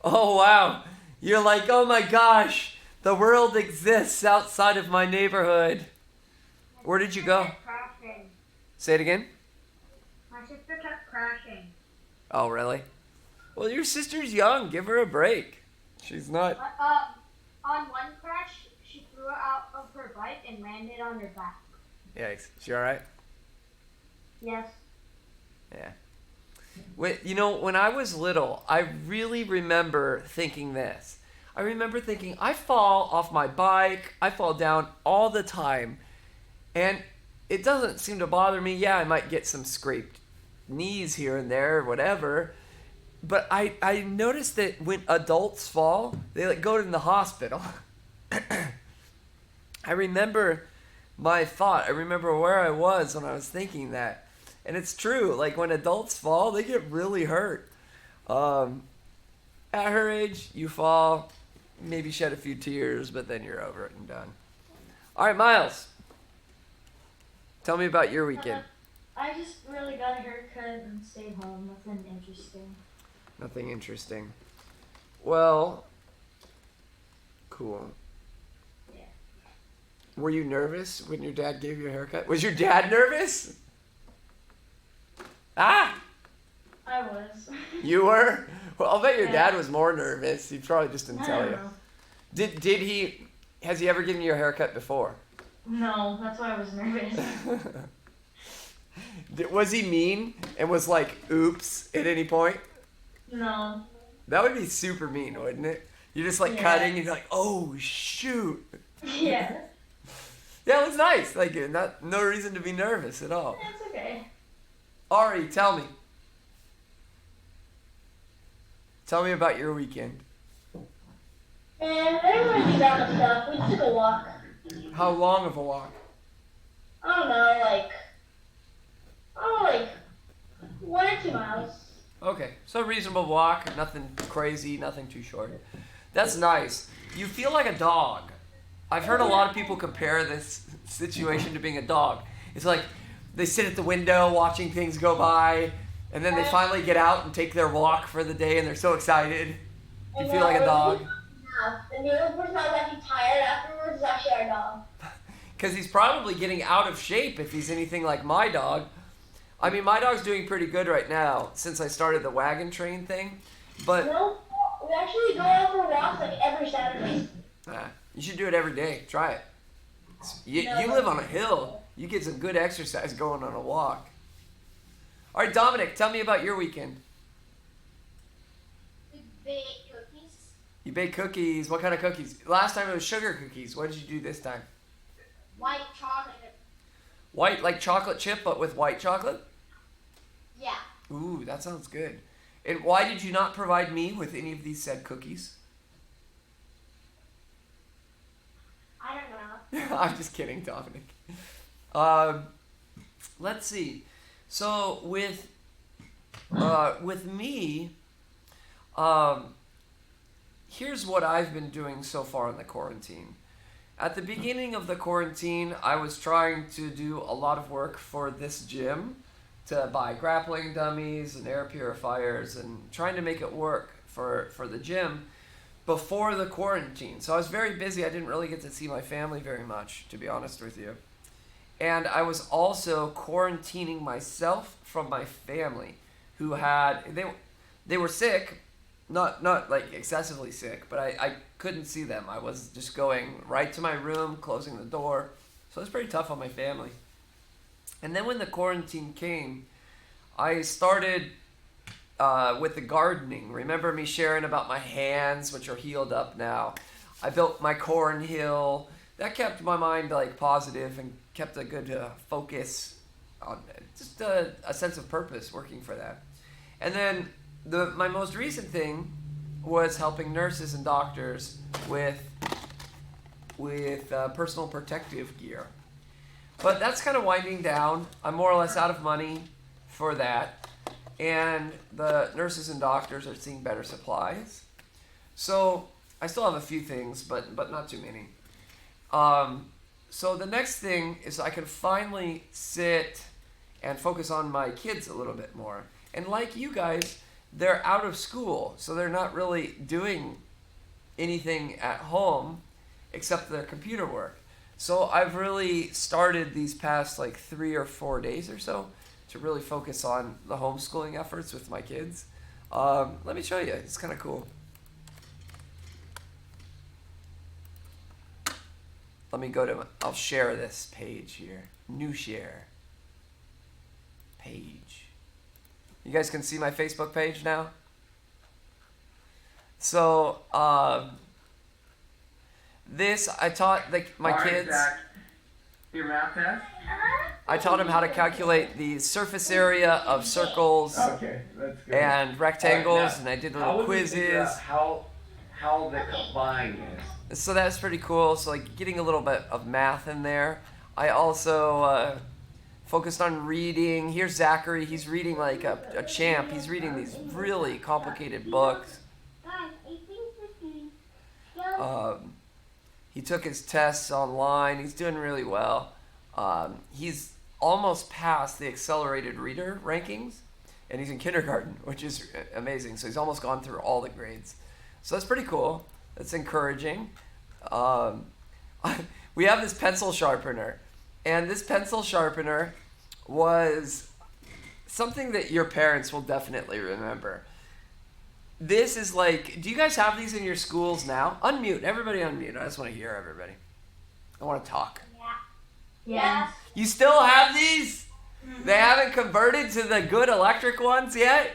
Oh, wow. You're like, oh my gosh, the world exists outside of my neighborhood. Where did you go? Kept crashing. Say it again. My sister kept crashing. Oh, really? Well, your sister's young. Give her a break. She's not. On one crash, she threw out of her bike and landed on her back. Yikes. She all right? Yes. Yeah. Wait, when I was little, I really remember thinking this. I remember thinking, I fall off my bike, I fall down all the time, and it doesn't seem to bother me. Yeah, I might get some scraped knees here and there, or whatever, but I noticed that when adults fall, they go to the hospital. I remember my thought. I remember where I was when I was thinking that. And it's true. Like, when adults fall, they get really hurt. At her age, you fall, maybe shed a few tears, but then you're over it and done. All right, Miles. Tell me about your weekend. I just really got a haircut and stayed home. Nothing interesting. Nothing interesting. Well, cool. Yeah. Were you nervous when your dad gave you a haircut? Was your dad nervous? Ah! I was. You were? Well, I'll bet your dad was more nervous. He probably just didn't tell you. Did he, has he ever given you a haircut before? No, that's why I was nervous. Was he mean and was like, oops, at any point? No. That would be super mean, wouldn't it? You're just like cutting and you're like, oh, shoot. Yeah. Yeah, it was nice. Like, no reason to be nervous at all. That's okay. Ari, tell me. Tell me about your weekend. And I didn't really do that much stuff. We took a walk. How long of a walk? I don't know, like 1 or 2 miles. Okay, so reasonable walk, nothing crazy, nothing too short. That's nice. You feel like a dog. I've heard a lot of people compare this situation to being a dog. It's like they sit at the window watching things go by, and then they finally get out and take their walk for the day, and they're so excited. You feel like a dog. The new person that was actually tired afterwards is actually our dog. Because he's probably getting out of shape if he's anything like my dog. I mean, my dog's doing pretty good right now since I started the wagon train thing. But no, we actually go out for walks like every Saturday. You should do it every day. Try it. You live on a hill. You get some good exercise going on a walk. All right, Dominic, tell me about your weekend. We baked cookies. You baked cookies. What kind of cookies? Last time it was sugar cookies. What did you do this time? White chocolate. White, like chocolate chip, but with white chocolate? Yeah. Ooh, that sounds good. And why did you not provide me with any of these said cookies? I don't know. I'm just kidding, Dominic. Let's see. So with me, here's what I've been doing so far in the quarantine. At the beginning of the quarantine, I was trying to do a lot of work for this gym to buy grappling dummies and air purifiers and trying to make it work for the gym before the quarantine. So I was very busy. I didn't really get to see my family very much, to be honest with you. And I was also quarantining myself from my family who they were sick, not like excessively sick, but I couldn't see them. I was just going right to my room, closing the door. So it was pretty tough on my family. And then when the quarantine came, I started with the gardening. Remember me sharing about my hands, which are healed up now. I built my corn hill. That kept my mind like positive and kept a good focus on just a sense of purpose working for that. And then my most recent thing was helping nurses and doctors with personal protective gear. But that's kind of winding down. I'm more or less out of money for that. And the nurses and doctors are seeing better supplies. So I still have a few things, but not too many. So the next thing is I can finally sit and focus on my kids a little bit more. And like you guys, they're out of school, so they're not really doing anything at home except their computer work. So I've really started these past like 3 or 4 days or so to really focus on the homeschooling efforts with my kids. Let me show you. It's kind of cool. Let me go to, I'll share this page here. New share. Page. You guys can see my Facebook page now? So, this, I taught my kids. Zach, your math test? I taught them how to calculate the surface area of circles Okay, that's good. and rectangles, Alright, now, and I did how little would we figure quizzes. out how the combine is? So that's pretty cool. So like getting a little bit of math in there. I also focused on reading. Here's Zachary. He's reading like a champ. He's reading these really complicated books. He took his tests online. He's doing really well. He's almost passed the accelerated reader rankings, and he's in kindergarten, which is amazing. So he's almost gone through all the grades. So that's pretty cool. That's encouraging. We have this pencil sharpener, and this pencil sharpener was something that your parents will definitely remember. This is like, do you guys have these in your schools now? Unmute, everybody unmute. I just want to hear everybody. I want to talk. Yeah. You still have these? Mm-hmm. They haven't converted to the good electric ones yet?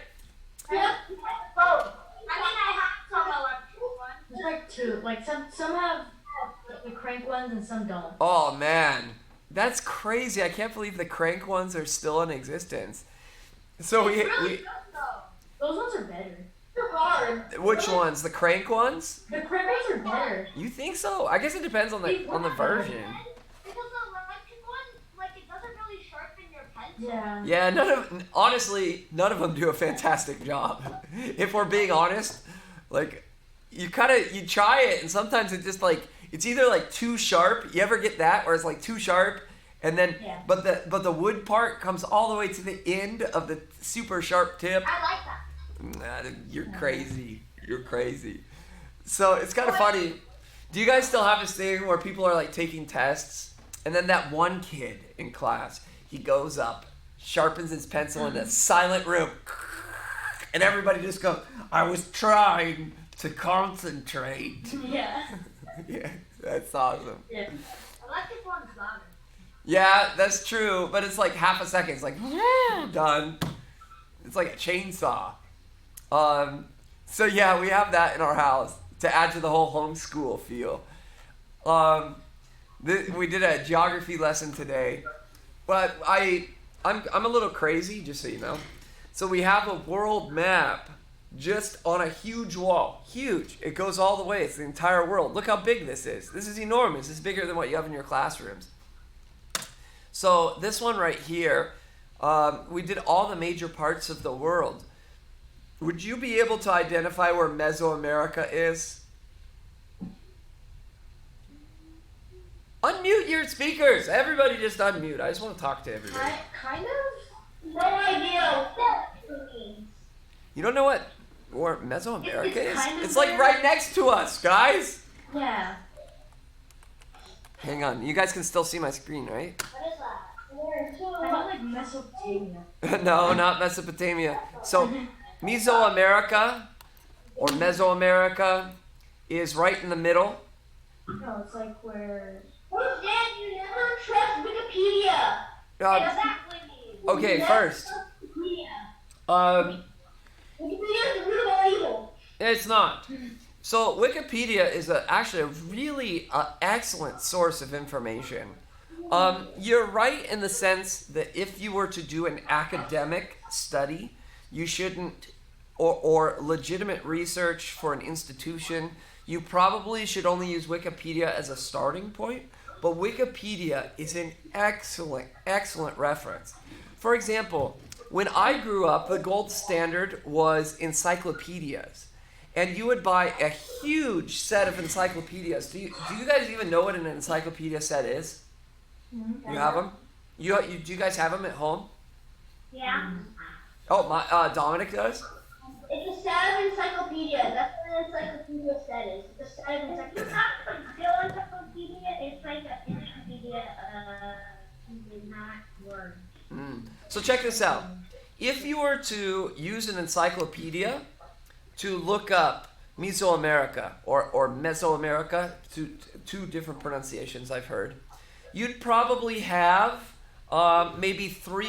Yeah. Both. I mean, I have some electric ones. There's like two. Like some have the crank ones and some don't. Oh man, that's crazy. I can't believe the crank ones are still in existence. So It's really we good, though. Those ones are better. They're hard. which ones? The crank ones? The crank ones are better. You think so? I guess it depends on the version. Because the electric one, like, it doesn't really sharpen your pencil. Yeah. Yeah, honestly, none of them do a fantastic job. If we're being honest, like, you try it, and sometimes it just like, it's either like too sharp. You ever get that, where it's like too sharp, and then, Yeah. but the wood part comes all the way to the end of the super sharp tip. I like that. Nah, you're crazy. You're crazy. So it's kind of funny. Do you guys still have this thing where people are like taking tests, and then that one kid in class, he goes up, sharpens his pencil in a silent room, and everybody just goes, "I was trying to concentrate." Yeah. Yeah, that's awesome. Yeah. Electric one's louder. Yeah, that's true, but it's like half a second. It's like, done. It's like a chainsaw. So yeah, we have that in our house to add to the whole homeschool feel. We did a geography lesson today, but I'm a little crazy, just so you know. So we have a world map just on a huge wall. Huge. It goes all the way. It's the entire world. Look how big this is. This is enormous. It's bigger than what you have in your classrooms. So this one right here, we did all the major parts of the world. Would you be able to identify where Mesoamerica is? Unmute your speakers. Everybody just unmute. I just want to talk to everybody. Kind of. No idea what that means. You don't know what where Mesoamerica It's is? kind of It's like there. right next to us, guys. Yeah. Hang on. You guys can still see my screen, right? What is that? I don't like Mesopotamia. No, not Mesopotamia. So Mesoamerica or Mesoamerica is right in the middle. No, it's like where. Dad, you never trust Wikipedia. Exactly. Okay, first. Wikipedia is the root of all evil. It's not. So Wikipedia is actually a really excellent source of information. You're right in the sense that if you were to do an academic study, you shouldn't, or legitimate research for an institution, you probably should only use Wikipedia as a starting point. But Wikipedia is an excellent, excellent reference. For example, when I grew up, the gold standard was encyclopedias. And you would buy a huge set of encyclopedias. Do you guys even know what an encyclopedia set is? Mm-hmm. You have them? Do you guys have them at home? Yeah. Oh, Dominic does? stat of encyclopedia. That's what an encyclopedia set is. The stat of encyclopedia. It's not like real encyclopedia. It's like an encyclopedia. Not words. So check this out. If you were to use an encyclopedia to look up Mesoamerica or Mesoamerica, two different pronunciations I've heard, you'd probably have maybe 3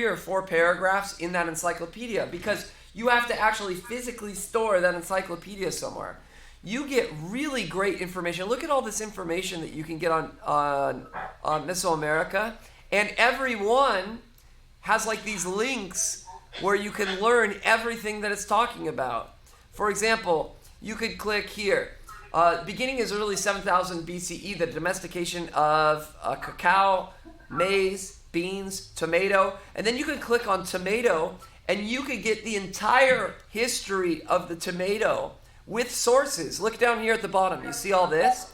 or 4 paragraphs in that encyclopedia, because you have to actually physically store that encyclopedia somewhere. You get really great information. Look at all this information that you can get on Mesoamerica, and every one has like these links where you can learn everything that it's talking about. For example, you could click here. Beginning as early 7000 BCE, the domestication of cacao, maize, beans, tomato, and then you could click on tomato, and you could get the entire history of the tomato with sources. Look down here at the bottom. You see all this?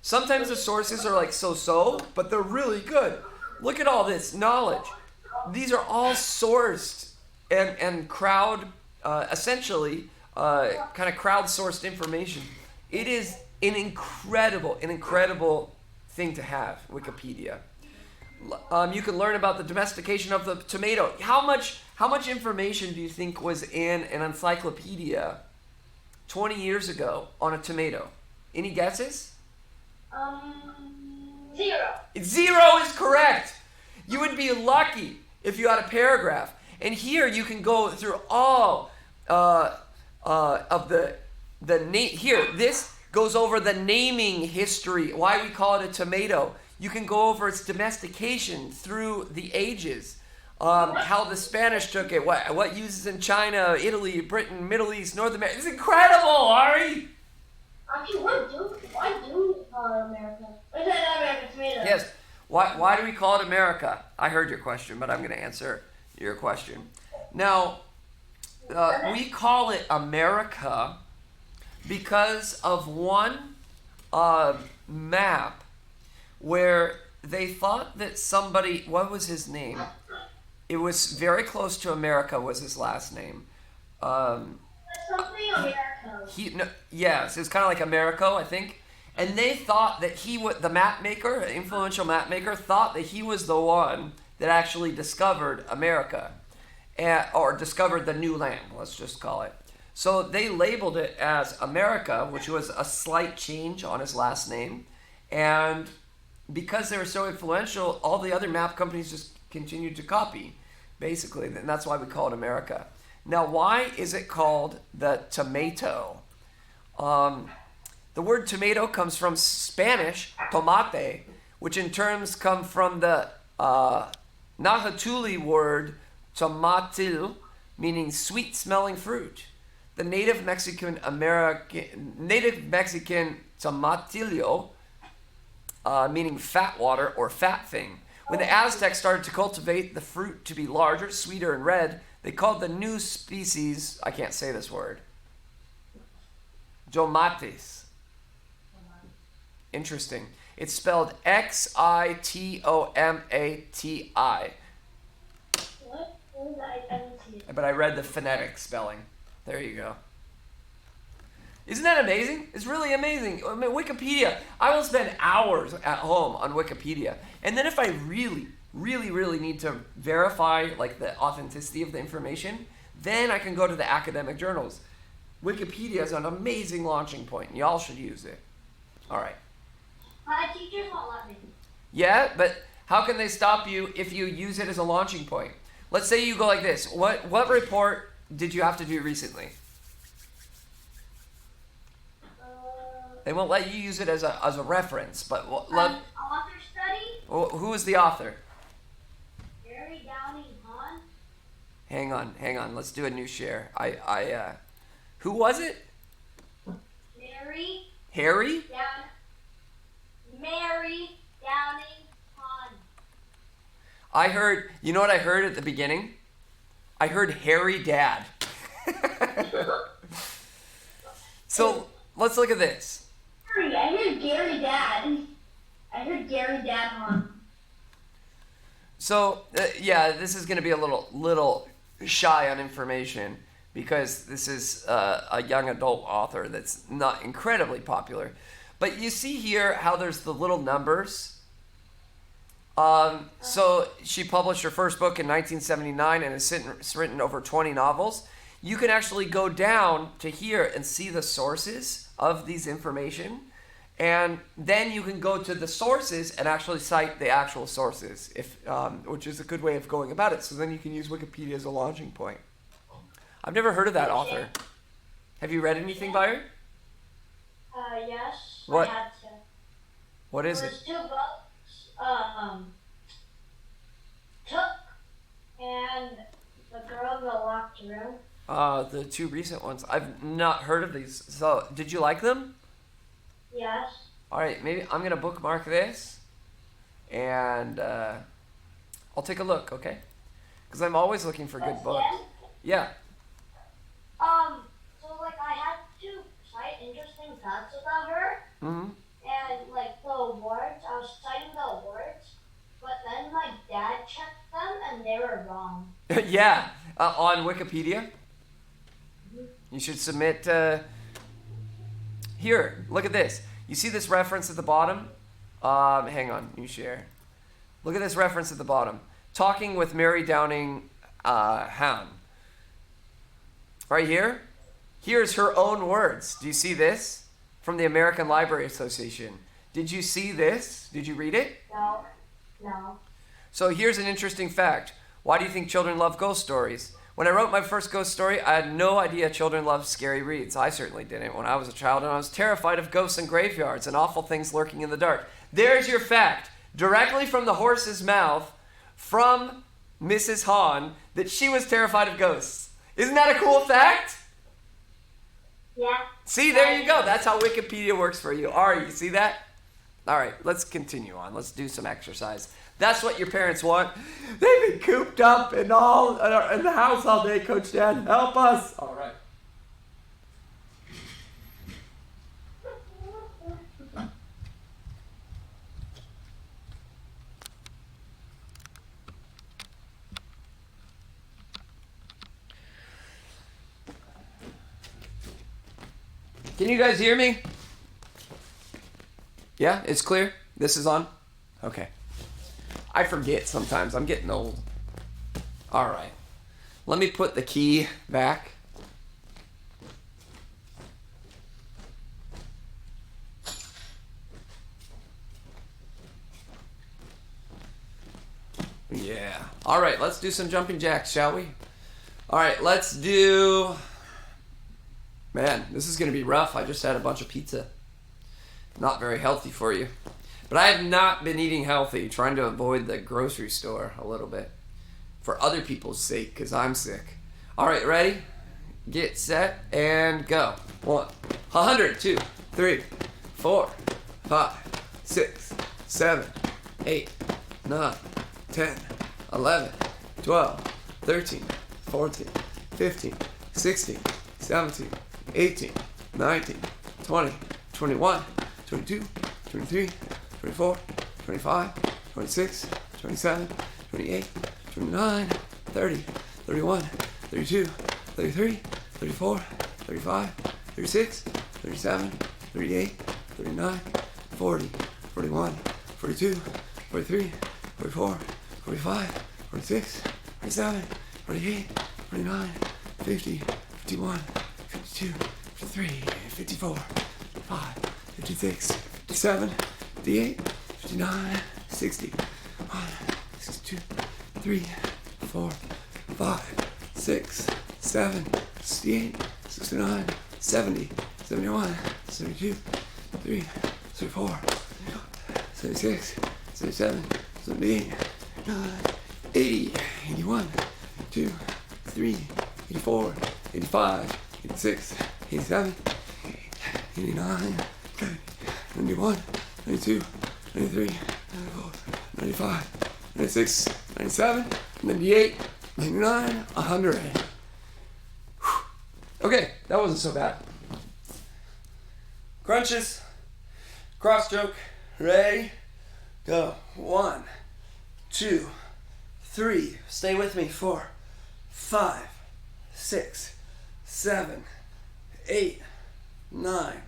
Sometimes the sources are like so-so, but they're really good. Look at all this knowledge. These are all sourced and crowd, essentially, kind of crowdsourced information. It is an incredible thing to have, Wikipedia. You can learn about the domestication of the tomato. How much information do you think was in an encyclopedia 20 years ago on a tomato? Any guesses? 0. 0 is correct. You would be lucky if you had a paragraph. And here you can go through all of the name. Here, this goes over the naming history, why we call it a tomato. You can go over its domestication through the ages, how the Spanish took it, what uses in China, Italy, Britain, Middle East, North America. It's incredible, Ari! Actually, why do America? Why is that American tomato? Yes. Why do we call it America? I heard your question, but I'm going to answer your question. Now, we call it America because of one map where they thought that somebody, what was his name? It was very close to America was his last name. Something America. Yes, it's kind of like Americo, I think. And they thought that the map maker, influential map maker, thought that he was the one that actually discovered America, or discovered the new land, let's just call it. So they labeled it as America, which was a slight change on his last name. And because they were so influential, all the other map companies just continued to copy, basically. And that's why we call it America. Now, why is it called the tomato? The word tomato comes from Spanish, tomate, which in terms come from the Nahuatl word tomatil, meaning sweet-smelling fruit. The native Mexican tomatillo, meaning fat water or fat thing. When the Aztecs started to cultivate the fruit to be larger, sweeter, and red, they called the new species, I can't say this word, tomates. Interesting. It's spelled Xitomati. What? I didn't see it. But I read the phonetic spelling. There you go. Isn't that amazing? It's really amazing. I mean, Wikipedia, I will spend hours at home on Wikipedia. And then if I really need to verify like the authenticity of the information, then I can go to the academic journals. Wikipedia is an amazing launching point. Y'all should use it. All right. My teachers won't let me. Yeah, but how can they stop you if you use it as a launching point? Let's say you go like this. What report did you have to do recently? They won't let you use it as a reference, but Author study? who is the author? Harry Downing Hahn. Hang on. Let's do a new share. Who was it? Harry? Mary Downing Hahn. I heard, you know what I heard at the beginning? I heard Harry Dad. So, let's look at this. I heard Gary Dad. I heard Gary Dad Hahn. So, yeah, this is going to be a little shy on information. because this is a young adult author that's not incredibly popular. But you see here how there's the little numbers. So she published her first book in 1979 and has written over 20 novels. You can actually go down to here and see the sources of these information. And then you can go to the sources and actually cite the actual sources, which is a good way of going about it. So then you can use Wikipedia as a launching point. I've never heard of that author. Have you read anything by her? Yes. What? I had to. What is it? There's 2 books. Took and The Girl in the Locked Room. The 2 recent ones. I've not heard of these. So, did you like them? Yes. All right, maybe I'm going to bookmark this, and I'll take a look, okay? Because I'm always looking for good books. Yeah. So like I had to cite interesting facts about her. Mm-hmm. And like the awards, I was citing the awards, but then my dad checked them and they were wrong. Yeah, on Wikipedia. You should submit. Here, look at this. You see this reference at the bottom? Hang on, you share. Look at this reference at the bottom. Talking with Mary Downing Hound. Right here? Here's her own words. Do you see this? From the American Library Association. Did you see this? Did you read it? No. So here's an interesting fact. Why do you think children love ghost stories? When I wrote my first ghost story, I had no idea children loved scary reads. I certainly didn't when I was a child, and I was terrified of ghosts and graveyards and awful things lurking in the dark. There's your fact, directly from the horse's mouth, from Mrs. Hahn, that she was terrified of ghosts. Isn't that a cool fact? Yeah. See, there you go. That's how Wikipedia works for you. All right, you see that? All right, let's continue on. Let's do some exercise. That's what your parents want. They've been cooped up in the house all day, Coach Dad. Help us. All right. Can you guys hear me? Yeah, it's clear? This is on? Okay. I forget sometimes. I'm getting old. All right. Let me put the key back. Yeah. All right, let's do some jumping jacks, shall we? All right, let's do... Man, this is going to be rough. I just had a bunch of pizza. Not very healthy for you. But I have not been eating healthy, trying to avoid the grocery store a little bit. For other people's sake, because I'm sick. All right, ready? Get set and go. 1, 100, 2, 3, 4, 5, 6, 7, 8, 9, 10, 11, 12, 13, 14, 15, 16, 17, 18, 19, 20, 21, 22, 23, 24, 25, 26, 27, 28, 29, 30, 31, 32, 33, 34, 35, 36, 37, 38, 39, 40, 41, 42, 43, 44, 45, 46, 47, 48, 49, 50, 51, 52, 53, 54, 55, 56, 57, 58, 59, 60, 1, 62, 3, 4, 5, 6, 7, 68, 69, 70, 71, 72, 73, 74, 76, 77, 78, 80, 81, 82, 83, 84, 85, 86, 87, 89, 91, 92, 93, 94, 95, 96, 97, 98, 99, 100. Okay, that wasn't so bad. Crunches, cross stroke, ready, go. 1, 2, 3, stay with me, 4, 5, 6, 7, 8, 9,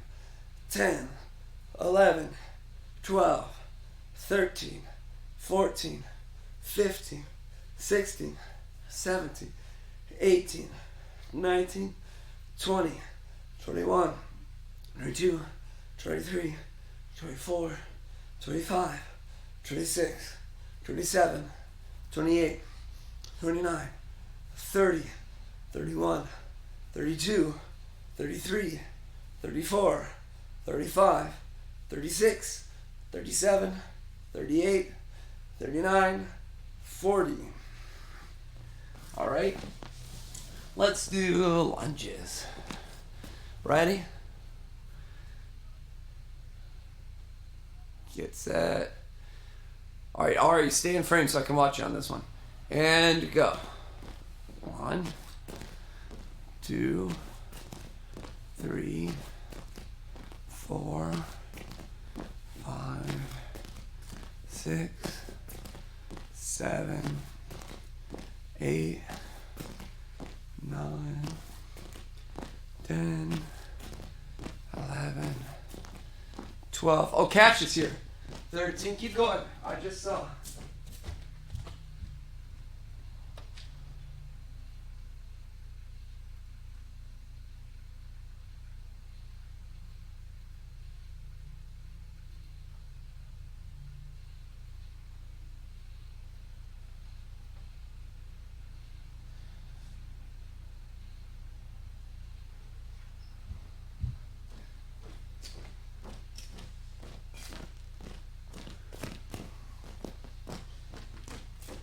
10, 11, 12, 13, 14, 15, 16, 17, 18, 19, 20, 21, 22, 23, 24, 25, 26, 27, 28, 29, 30, 31, 32, 33, 34, 35, 36, 37, 38, 39, 40. All right, let's do lunges. Ready? Get set. All right, Ari, stay in frame so I can watch you on this one. And go. 1, 2, 3, 4, 5, 6, 7, 8, 9, 10, 11, 12. Oh, catch is here. 13. Keep going. I just saw.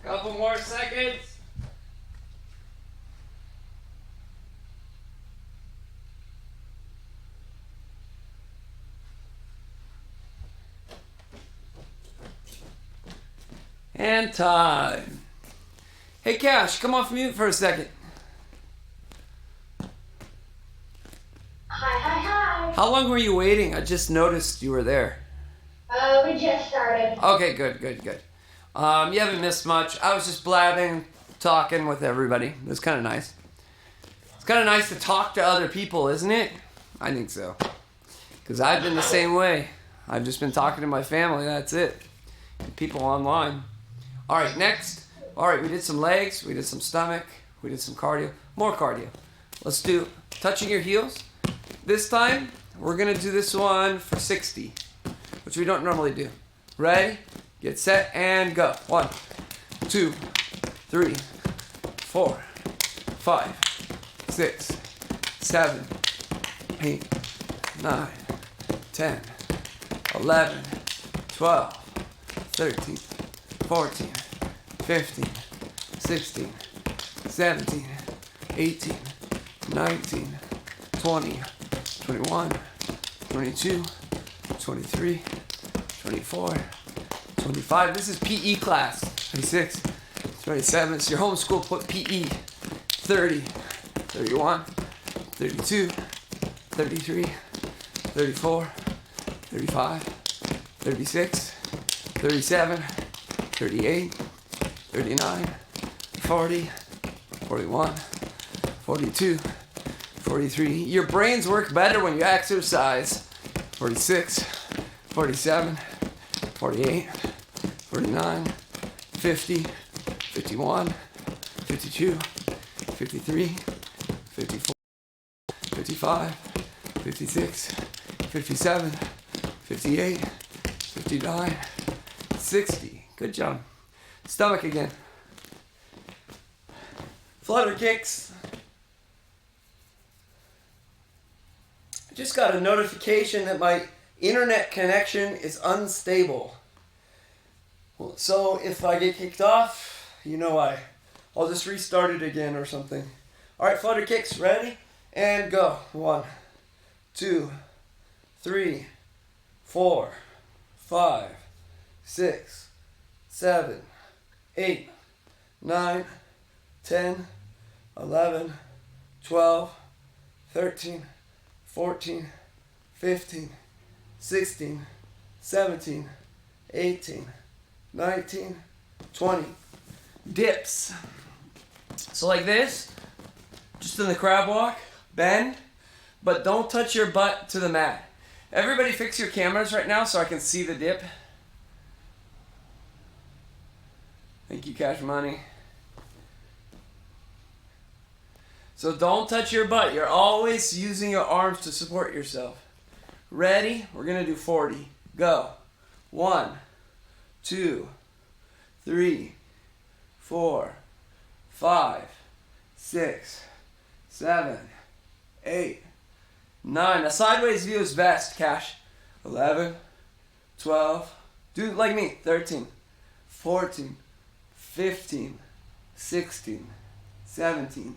Couple more seconds. And time. Hey Cash, come off mute for a second. Hi. How long were you waiting? I just noticed you were there. We just started. Okay, good. You haven't missed much. I was just blabbing, talking with everybody. It was kind of nice. It's kind of nice to talk to other people, isn't it? I think so. Because I've been the same way. I've just been talking to my family, that's it. And people online. All right, next. All right, we did some legs, we did some stomach, we did some cardio. More cardio. Let's do touching your heels. This time, we're going to do this one for 60, which we don't normally do. Ready? Get set and go. 1, 2, 3, 4, 5, 6, 7, 8, 9, 10, 11, 12, 13, 14, 15, 16, 17, 18, 19, 20, 21, 22, 23, 24, 25. This is PE class. 26, 27. It's your homeschool PE. 30, 31, 32, 33, 34, 35, 36, 37, 38, 39, 40, 41, 42, 43. Your brains work better when you exercise. 46, 47, 48, 49, 50, 51, 52, 53, 54, 55, 56, 57, 58, 59, 60. Good job. Stomach again. Flutter kicks. I just got a notification that my internet connection is unstable. So if I get kicked off, you know why. I'll just restart it again or something. All right, flutter kicks. Ready? And go. 1, 2, 3, 4, 5, 6, 7, 8, 9, 10, 11, 12, 13, 14, 15, 16, 17, 18, 19, 20. Dips. So like this, just in the crab walk, bend, but don't touch your butt to the mat. Everybody fix your cameras right now so I can see the dip. Thank you, Cash Money. So don't touch your butt. You're always using your arms to support yourself. Ready? We're going to do 40. Go. 1, 2, 3, 4, 5, 6, 7, 8, 9. A sideways view is best, Cash. 11, 12. Do it like me. 13, 14, 15, 16, 17,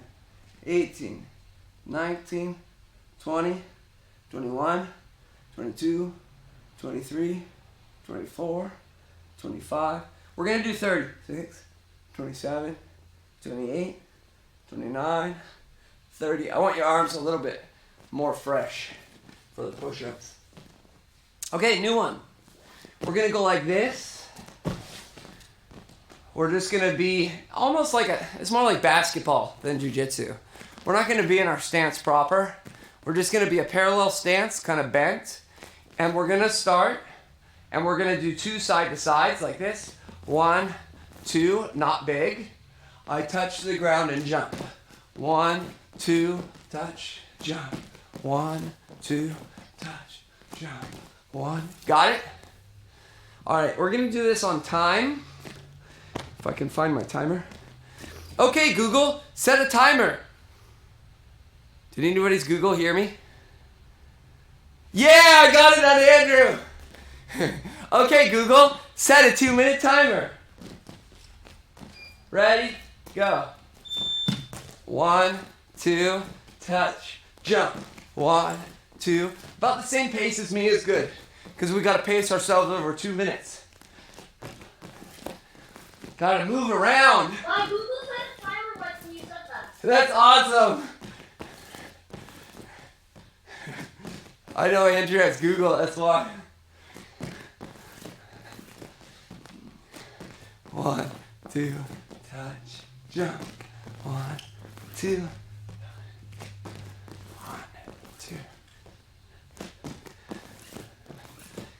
18, 19, 20, 21, 22, 23, 24, 25. We're going to do 30. 6, 27, 28, 29, 30. I want your arms a little bit more fresh for the push-ups. Okay, new one. We're going to go like this. We're just going to be almost like it's more like basketball than jiu-jitsu. We're not going to be in our stance proper. We're just going to be a parallel stance, kind of bent. And we're going to start, and we're going to do 2 side to sides like this. 1, 2, not big. I touch the ground and jump. 1, 2, touch, jump. 1, 2, touch, jump. 1. Got it? All right, we're going to do this on time. If I can find my timer. Okay, Google, set a timer. Did anybody's Google hear me? Yeah, I got it on Andrew. Okay, Google, set a 2-minute timer. Ready? Go. 1, 2, touch, jump. 1, 2. About the same pace as me is good, because we got to pace ourselves over 2 minutes. Got to move around. My Google set a timer right when you said that. That's awesome. I know Andrew has Google, that's why. 1, 2, touch, jump. 1, 2. 1, 2.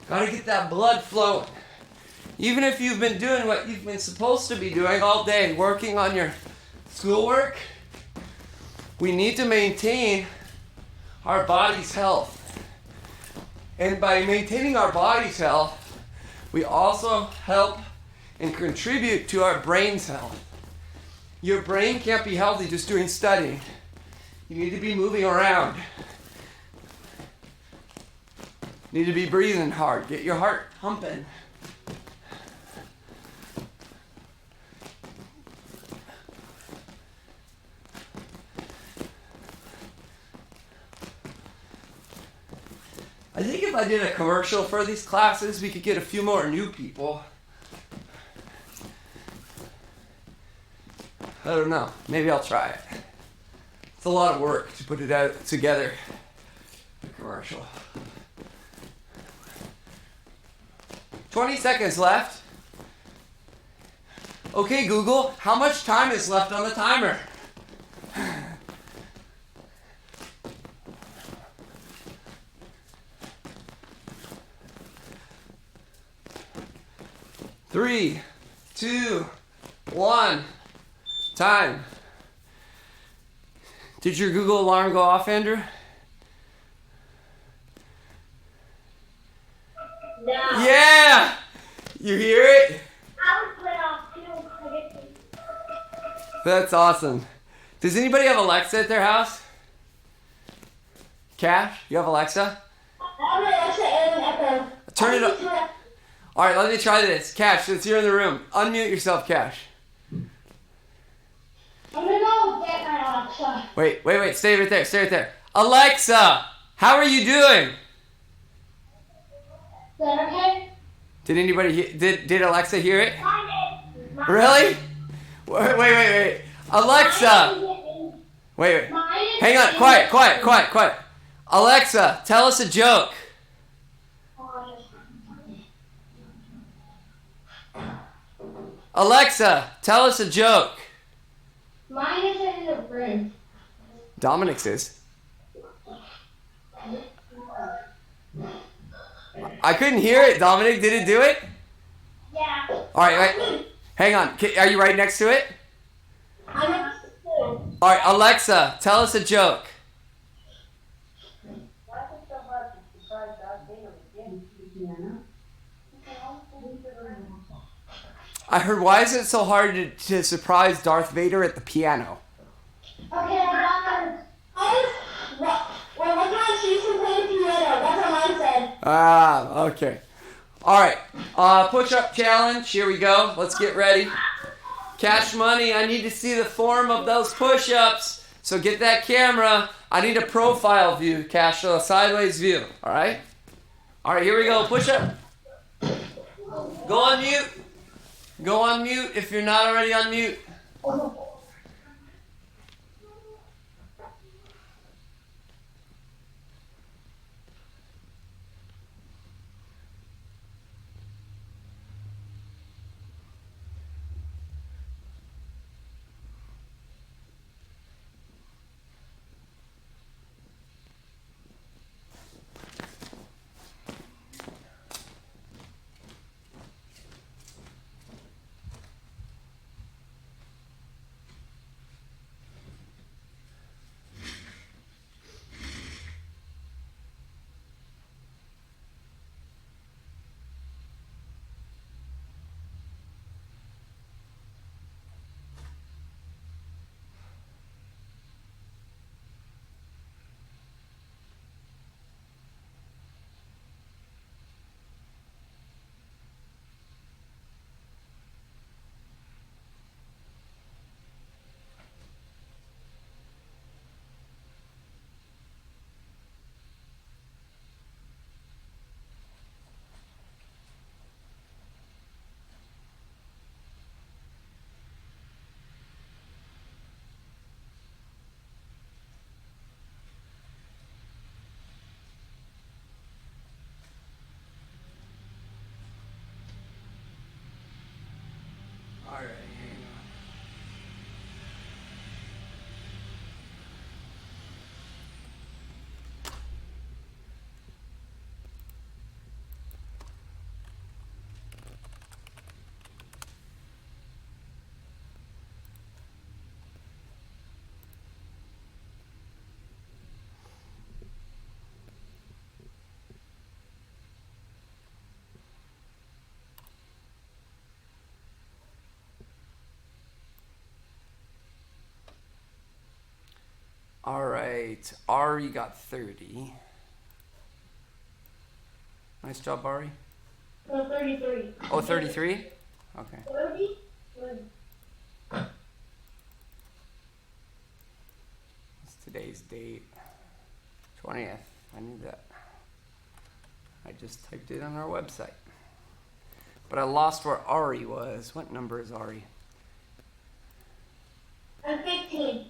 Gotta get that blood flowing. Even if you've been doing what you've been supposed to be doing all day, working on your schoolwork, we need to maintain our body's health. And by maintaining our body's health, we also help and contribute to our brain's health. Your brain can't be healthy just doing studying. You need to be moving around. You need to be breathing hard. Get your heart pumping. I think if I did a commercial for these classes, we could get a few more new people. I don't know. Maybe I'll try it. It's a lot of work to put it out together. The commercial. 20 seconds left. Okay, Google, how much time is left on the timer? 3, 2, 1. Time. Did your Google alarm go off, Andrew? No. Yeah! You hear it? I was put off too. That's awesome. Does anybody have Alexa at their house? Cash, you have Alexa? I have Alexa and Echo. Turn it up. All right, let me try this. Cash, since you're in the room, unmute yourself, Cash. I'm gonna go get my Alexa. Wait. Stay right there. Alexa, how are you doing? Is that okay? Did anybody did Alexa hear it? Mine Really? Wait. Alexa. Wait. Hang on. Quiet. Alexa, tell us a joke. Alexa, tell us a joke. Mine is in the room. Dominic's is. I couldn't hear it. Dominic, did it do it? Yeah. All right, wait. Hang on. Are you right next to it? I'm next to two. All right, Alexa, tell us a joke. I heard, why is it so hard to surprise Darth Vader at the piano? Okay, we're looking at Jason play the piano. That's what mine said. Ah, okay. All right, push-up challenge. Here we go. Let's get ready. Cash money, I need to see the form of those push-ups. So get that camera. I need a profile view, Cash, so a sideways view. All right? All right, here we go. Push-up. Go on mute. Go on mute if you're not already on mute. All right, hang on. All right, Ari got 30. Nice job, Ari. 33. Oh, 33? Okay. 30? What's today's date? 20th. I need that. I just typed it on our website. But I lost where Ari was. What number is Ari? I'm 15.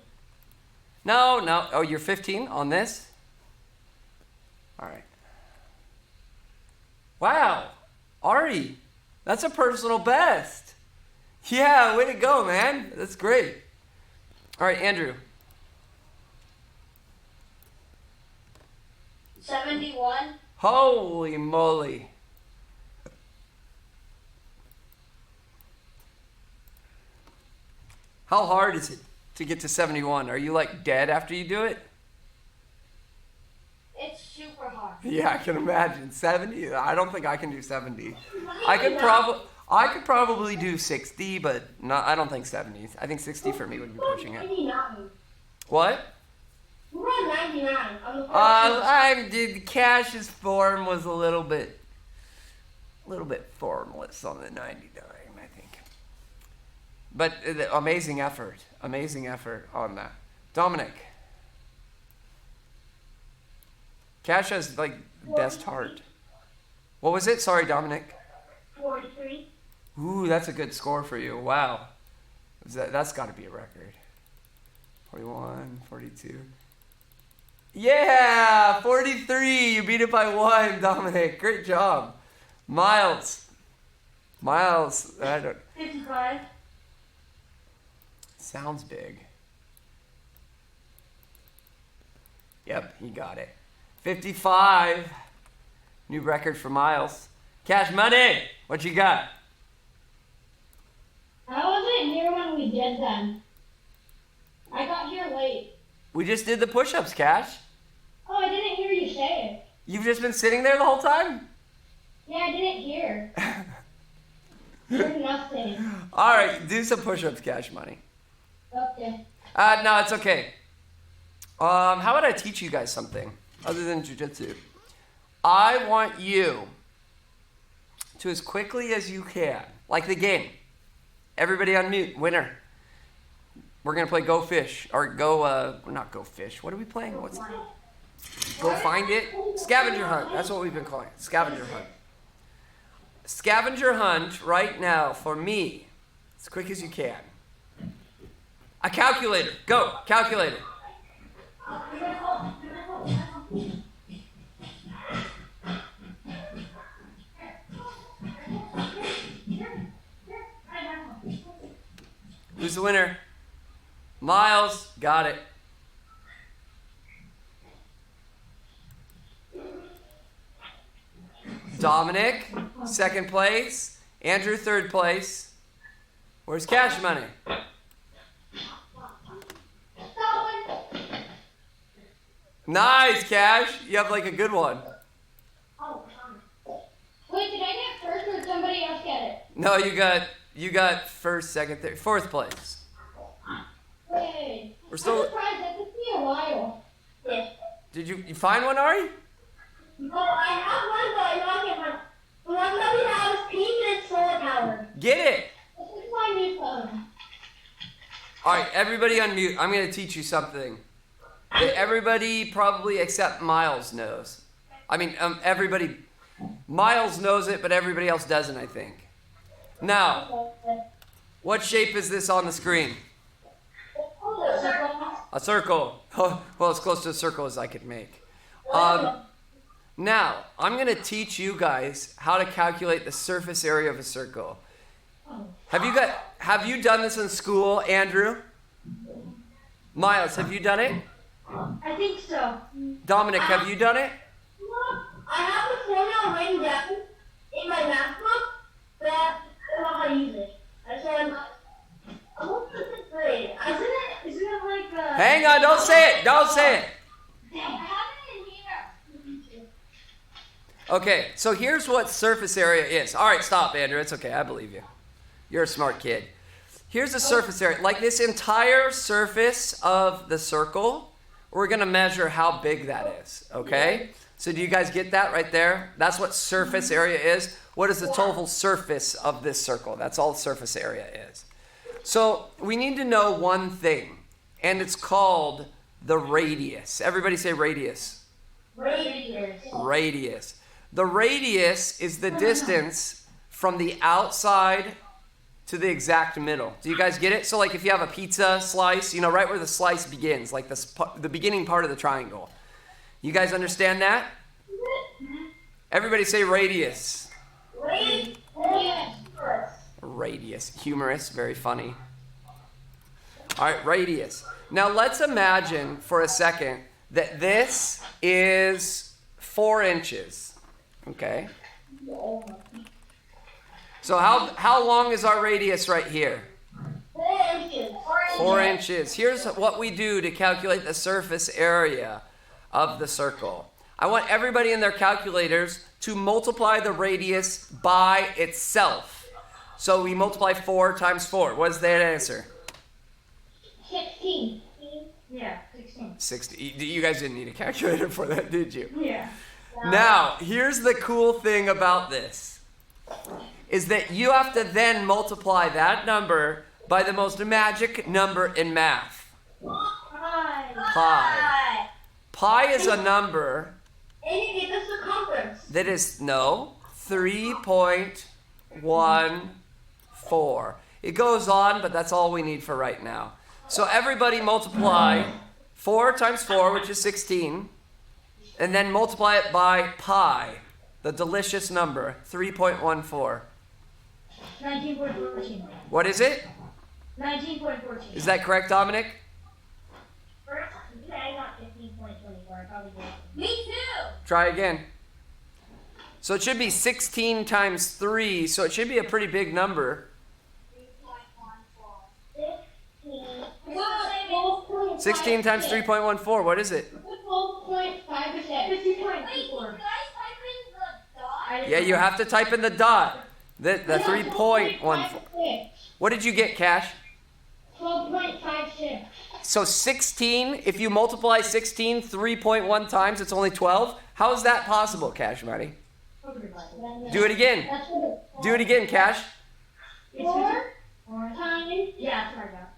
No. Oh, you're 15 on this? All right. Wow. Ari, that's a personal best. Yeah, way to go, man. That's great. All right, Andrew. 71. Holy moly. How hard is it to get to 71? Are you like dead after you do it? It's super hard. Yeah, I can imagine. 70? I don't think I can do 70. I could probably do 60, but not, I don't think 70. I think 60 for me would be pushing it. 99. What? We're on 99. On the The Cash's form was a little bit formless on the 99, I think. But amazing effort on that. Dominic. Cash has like best heart. What was it? Sorry, Dominic. 43. Ooh, that's a good score for you. Wow. That's got to be a record. 41, 42. Yeah, 43. You beat it by 1, Dominic. Great job. Miles, I don't... 55. Sounds big. Yep, he got it. 55. New record for Miles. Cash Money, what you got? I wasn't here when we did them. I got here late. We just did the push-ups, Cash. Oh, I didn't hear you say it. You've just been sitting there the whole time? Yeah, I didn't hear. Heard nothing. All right, do some push-ups, Cash Money. Okay. No, it's okay. How about I teach you guys something other than Jiu-Jitsu? I want you to, as quickly as you can, like the game. Everybody on mute, winner. We're going to play Go Fish, or not Go Fish. What are we playing? Go Find It? Scavenger Hunt. That's what we've been calling it. Scavenger Hunt. Scavenger Hunt right now for me, as quick as you can. A calculator. Go, calculator. Who's the winner? Miles, got it. Dominic, second place. Andrew, third place. Where's Cash Money? Nice, Cash. You have like a good one. Wait, did I get first or did somebody else get it? No, you got first, second, third, fourth place. Wait. We're still. I'm surprised. That took me a while. Yeah. Did you find one, Ari? No, I have one, but I don't get one. The one that we have is pink and it's solar powered. Get it. This is my new phone. All right, everybody unmute. I'm going to teach you something that everybody probably except Miles knows. I mean, everybody. Miles knows it, but everybody else doesn't, I think. Now, what shape is this on the screen? A circle. Well, as close to a circle as I could make. Now, I'm going to teach you guys how to calculate the surface area of a circle. Have you done this in school, Andrew? Miles, have you done it? I think so. Dominic, have you done it? I have the formula written down in my math book, but I don't know how to use it. I'm looking at the grade. Isn't it like a... Hang on, don't say it. Don't say it. I have it in here. Okay, so here's what surface area is. All right, stop, Andrew. It's okay. I believe you. You're a smart kid. Here's the surface area. Like this entire surface of the circle, we're going to measure how big that is, okay? So do you guys get that right there? That's what surface area is. What is the total surface of this circle? That's all surface area is. So we need to know one thing, and it's called the radius. Everybody say radius. Radius. Radius. The radius is the distance from the outside to the exact middle. Do you guys get it? So like if you have a pizza slice, you know, right where the slice begins, like the beginning part of the triangle. You guys understand that? Everybody say radius. Radius. Radius. Humorous, very funny. All right, radius. Now let's imagine for a second that this is 4 inches. Okay? So how long is our radius right here? 4 inches. 4 inches. Here's what we do to calculate the surface area of the circle. I want everybody in their calculators to multiply the radius by itself. So we multiply 4 times 4. What is that answer? 16. Yeah, 16. 60. You guys didn't need a calculator for that, did you? Yeah. Now, here's the cool thing about this, is that you have to then multiply that number by the most magic number in math. Pi. Pi is a number And you get the circumference. that is, 3.14. It goes on, but that's all we need for right now. So everybody multiply 4 times 4, which is 16, and then multiply it by pi, the delicious number, 3.14. 19.14. What is it? 19.14. Is that correct, Dominic? I got 15.24. I probably did. Me too. Try again. So it should be 16 times 3, so it should be a pretty big number. 16 times 3.14, what is it? 12.5%. Yeah, you have to type in the dot. The 3.14. What did you get, Cash? 12.56. So 16, if you multiply 16 3.1 times, it's only 12. How is that possible, Cash Money? Do it again. Do it again, Cash. 4 times. Yeah, sorry about.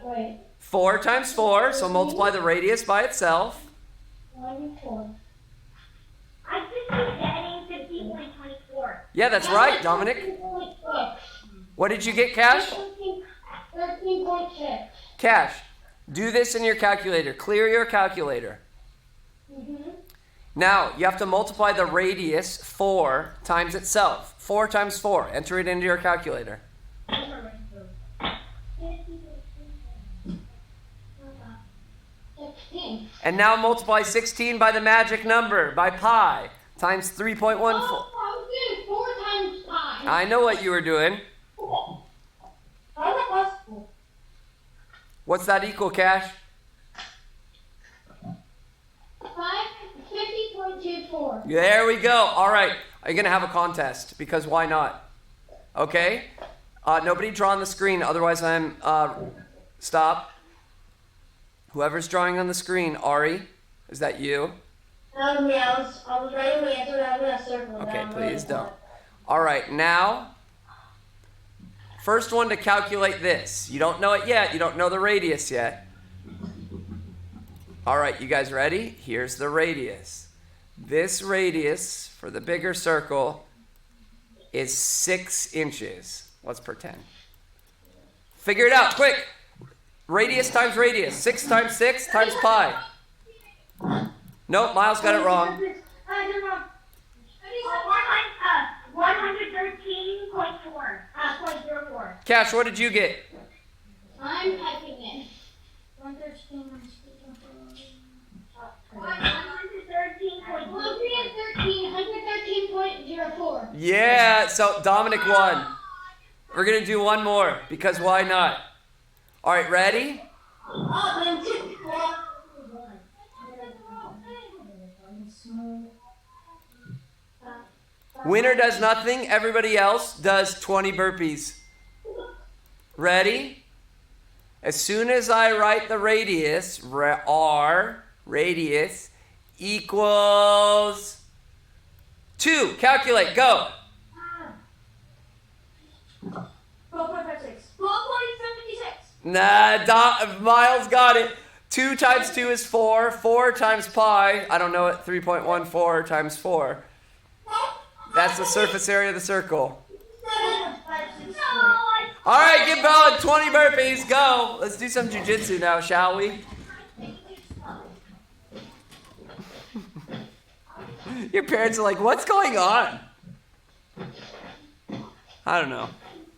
Wait. 4 times 4, so multiply the radius by itself. 24. I think he's getting 15.24. Yeah, that's right, Dominic. 13.6. What did you get, Cash? 13.6. Cash, do this in your calculator. Clear your calculator. Now, you have to multiply the radius 4 times itself. 4 times 4. Enter it into your calculator. 16. And now multiply 16 by the magic number, by pi, times 3.14. Oh, I was doing 4 times pi. I know what you were doing. How is that possible? What's that equal, Cash? 50.24. There we go. All right. Are you going to have a contest? Because why not? Okay. Nobody draw on the screen. Otherwise, I'm... stop. Whoever's drawing on the screen, Ari, is that you? Yeah, I was writing the answer down in a circle. Okay, please don't. All right, now, first one to calculate this. You don't know it yet. You don't know the radius yet. All right, you guys ready? Here's the radius. This radius for the bigger circle is 6 inches. Let's pretend. Figure it out, quick. Radius times radius. 6 times 6 times pi. Nope, Miles got it wrong. 113.4. Cash, what did you get? I'm typing it. 113.04. Yeah, so Dominic won. We're going to do one more, because why not? All right, ready? Oh, then 2. Winner does nothing. Everybody else does 20 burpees. Ready? As soon as I write the radius, R, radius, equals 2. Calculate, go. 12.56. 12.76. Nah, Miles got it. 2 times 2 is 4. 4 times pi, I don't know it, 3.14 times 4. That's the surface area of the circle. All right, get going. 20 burpees. Go. Let's do some jiu-jitsu now, shall we? Your parents are like, what's going on? I don't know.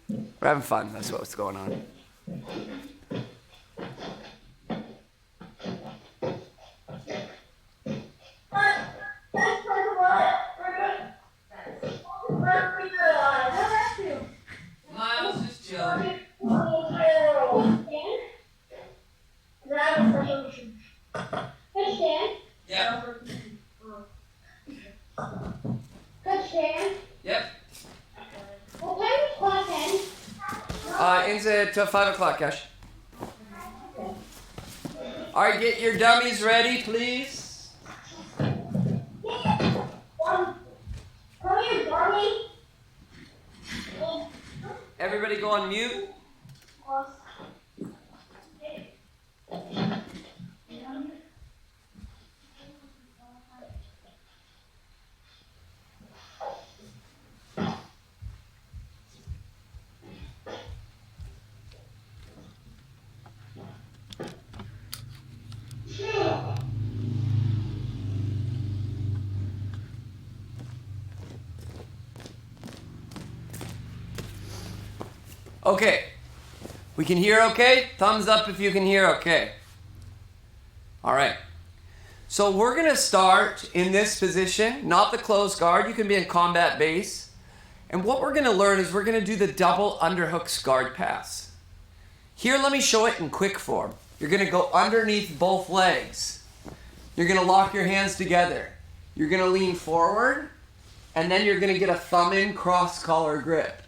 We're having fun. That's what's going on. Miles is chilling. Yeah. Yep. What time is class end? Ends at 5 o'clock, Cash. All right, get your dummies ready, please. Everybody go on mute. Okay. We can hear okay? Thumbs up if you can hear okay. All right. So we're going to start in this position, not the closed guard. You can be in combat base. And what we're going to learn is we're going to do the double underhooks guard pass. Here, let me show it in quick form. You're going to go underneath both legs. You're going to lock your hands together. You're going to lean forward, and then you're going to get a thumb in cross collar grip.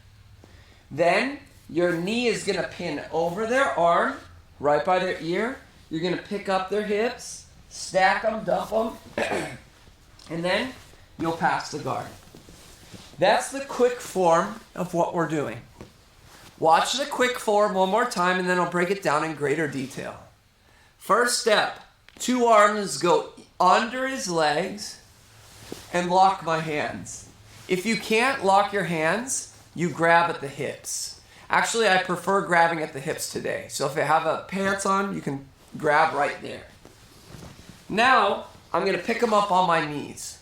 Then your knee is going to pin over their arm, right by their ear. You're going to pick up their hips, stack them, dump them, and then you'll pass the guard. That's the quick form of what we're doing. Watch the quick form one more time, and then I'll break it down in greater detail. First step, 2 arms go under his legs and lock my hands. If you can't lock your hands, you grab at the hips. Actually, I prefer grabbing at the hips today. So if you have a pants on, you can grab right there. Now, I'm going to pick them up on my knees.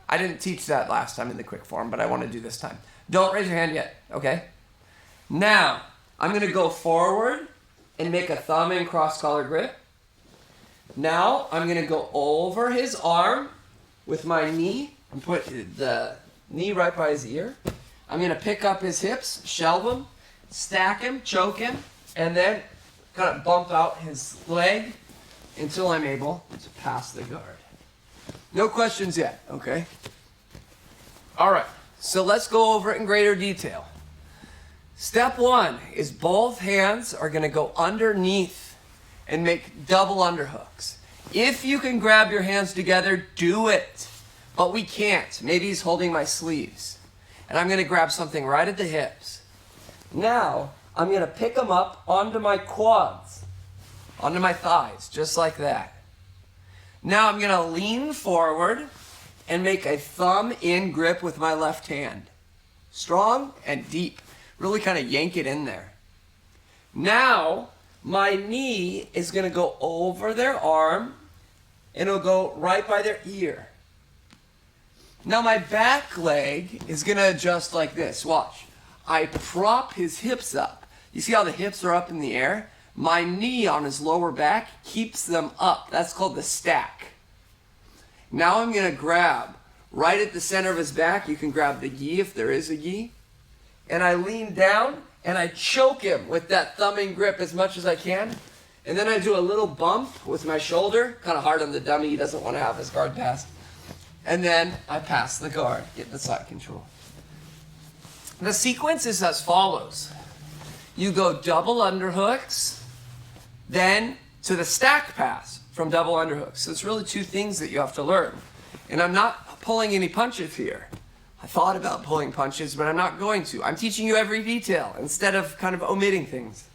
I didn't teach that last time in the quick form, but I want to do this time. Don't raise your hand yet, okay? Now, I'm going to go forward and make a thumb in cross collar grip. Now, I'm going to go over his arm with my knee and put the knee right by his ear. I'm going to pick up his hips, shelve him, stack him, choke him, and then kind of bump out his leg until I'm able to pass the guard. No questions yet, okay? All right, so let's go over it in greater detail. Step 1 is both hands are going to go underneath and make double underhooks. If you can grab your hands together, do it. But we can't. Maybe he's holding my sleeves. And I'm going to grab something right at the hips. Now, I'm going to pick them up onto my quads, onto my thighs, just like that. Now I'm going to lean forward and make a thumb-in grip with my left hand. Strong and deep. Really kind of yank it in there. Now, my knee is going to go over their arm, and it'll go right by their ear. Now my back leg is going to adjust like this. Watch. I prop his hips up. You see how the hips are up in the air? My knee on his lower back keeps them up. That's called the stack. Now I'm going to grab right at the center of his back. You can grab the gi if there is a gi. And I lean down and I choke him with that thumbing grip as much as I can. And then I do a little bump with my shoulder. Kind of hard on the dummy. He doesn't want to have his guard passed. And then I pass the guard. Get the side control. The sequence is as follows. You go double underhooks, then to the stack pass from double underhooks. So it's really 2 things that you have to learn. And I'm not pulling any punches here. I thought about pulling punches, but I'm not going to. I'm teaching you every detail instead of kind of omitting things.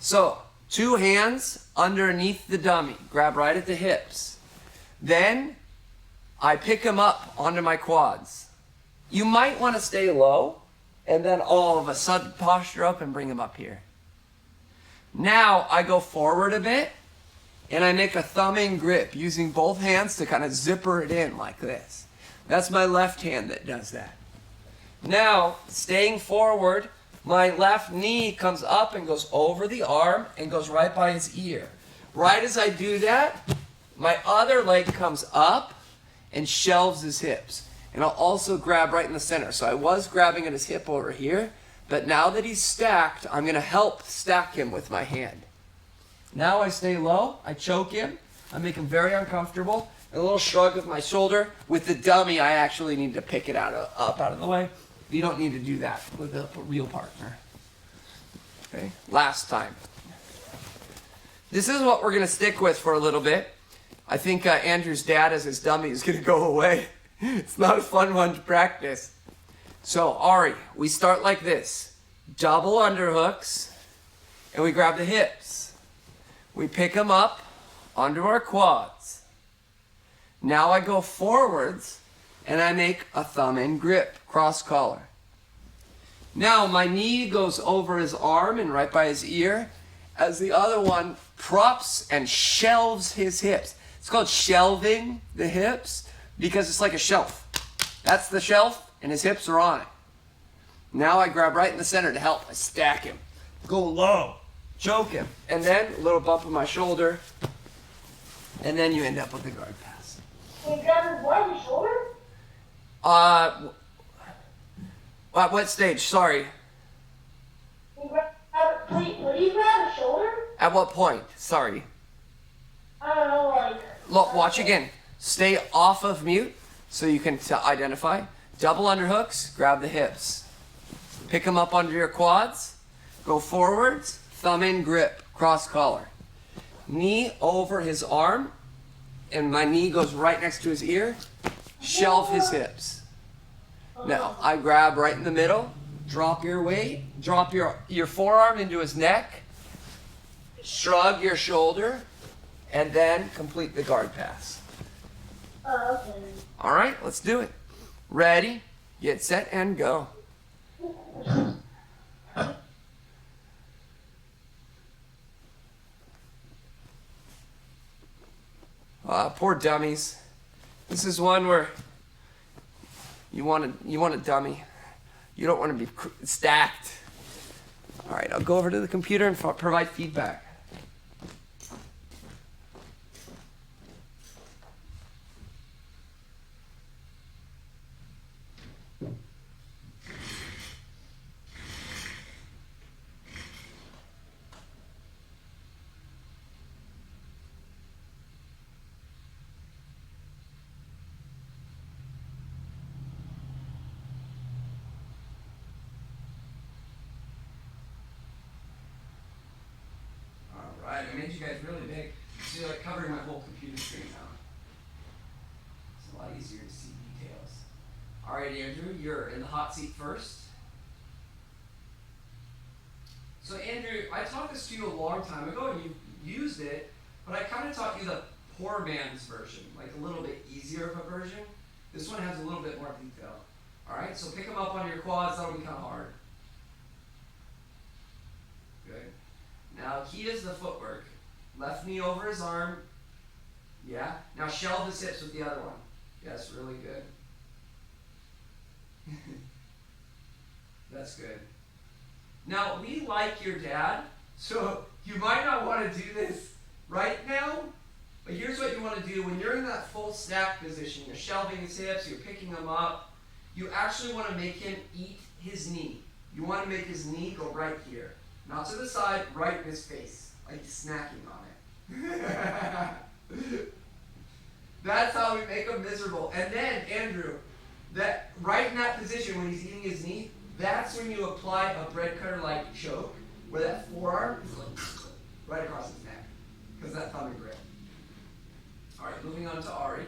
So 2 hands underneath the dummy. Grab right at the hips. Then I pick him up onto my quads. You might want to stay low and then all of a sudden posture up and bring him up here. Now I go forward a bit and I make a thumb-in grip using both hands to kind of zipper it in like this. That's my left hand that does that. Now, staying forward, my left knee comes up and goes over the arm and goes right by his ear. Right as I do that, my other leg comes up and shelves his hips. And I'll also grab right in the center. So I was grabbing at his hip over here, but now that he's stacked, I'm going to help stack him with my hand. Now I stay low, I choke him, I make him very uncomfortable, and a little shrug of my shoulder. With the dummy, I actually need to pick it up out of the way. You don't need to do that with a real partner. Okay, last time. This is what we're going to stick with for a little bit. I think Andrew's dad as his dummy is going to go away. It's not a fun one to practice. So, Ari, we start like this. Double underhooks, and we grab the hips. We pick them up onto our quads. Now I go forwards, and I make a thumb-in grip, cross collar. Now my knee goes over his arm and right by his ear, as the other one props and shelves his hips. It's called shelving the hips because it's like a shelf. That's the shelf, and his hips are on it. Now I grab right in the center to help. I stack him. Go low. Choke him. And then a little bump of my shoulder. And then you end up with a guard pass. He grabs his what? His shoulder? At what stage? Sorry. Would he grab his shoulder? At what point? Sorry. I don't know, like... Look, watch again. Stay off of mute so you can identify. Double underhooks, grab the hips. Pick them up under your quads. Go forwards, thumb in grip, cross collar. Knee over his arm, and my knee goes right next to his ear. Shelve his hips. Now, I grab right in the middle, drop your weight, drop your forearm into his neck, shrug your shoulder, and then complete the guard pass. Okay. All right, let's do it. Ready, get set, and go. Poor dummies. This is one where you want a dummy. You don't want to be stacked. All right, I'll go over to the computer and provide feedback. I made you guys really big. So you're like covering my whole computer screen now. It's a lot easier to see details. All right, Andrew, you're in the hot seat first. So Andrew, I taught this to you a long time ago and you used it, but I kind of taught you the poor man's version, like a little bit easier of a version. This one has a little bit more detail. All right, so pick them up on your quads. That'll be kind of hard. Good. Now, key is the footwork. Left knee over his arm. Yeah. Now, shelve his hips with the other one. Yes, really good. That's good. Now, we like your dad, so you might not want to do this right now, but here's what you want to do. When you're in that full stack position, you're shelving his hips, you're picking him up, you actually want to make him eat his knee. You want to make his knee go right here. Not to the side, right in his face, like he's snacking on it. That's how we make him miserable. And then, Andrew, that right in that position when he's eating his knee, that's when you apply a bread cutter-like choke, where that forearm is like right across his neck, because that thumb and grip. All right, moving on to Ari.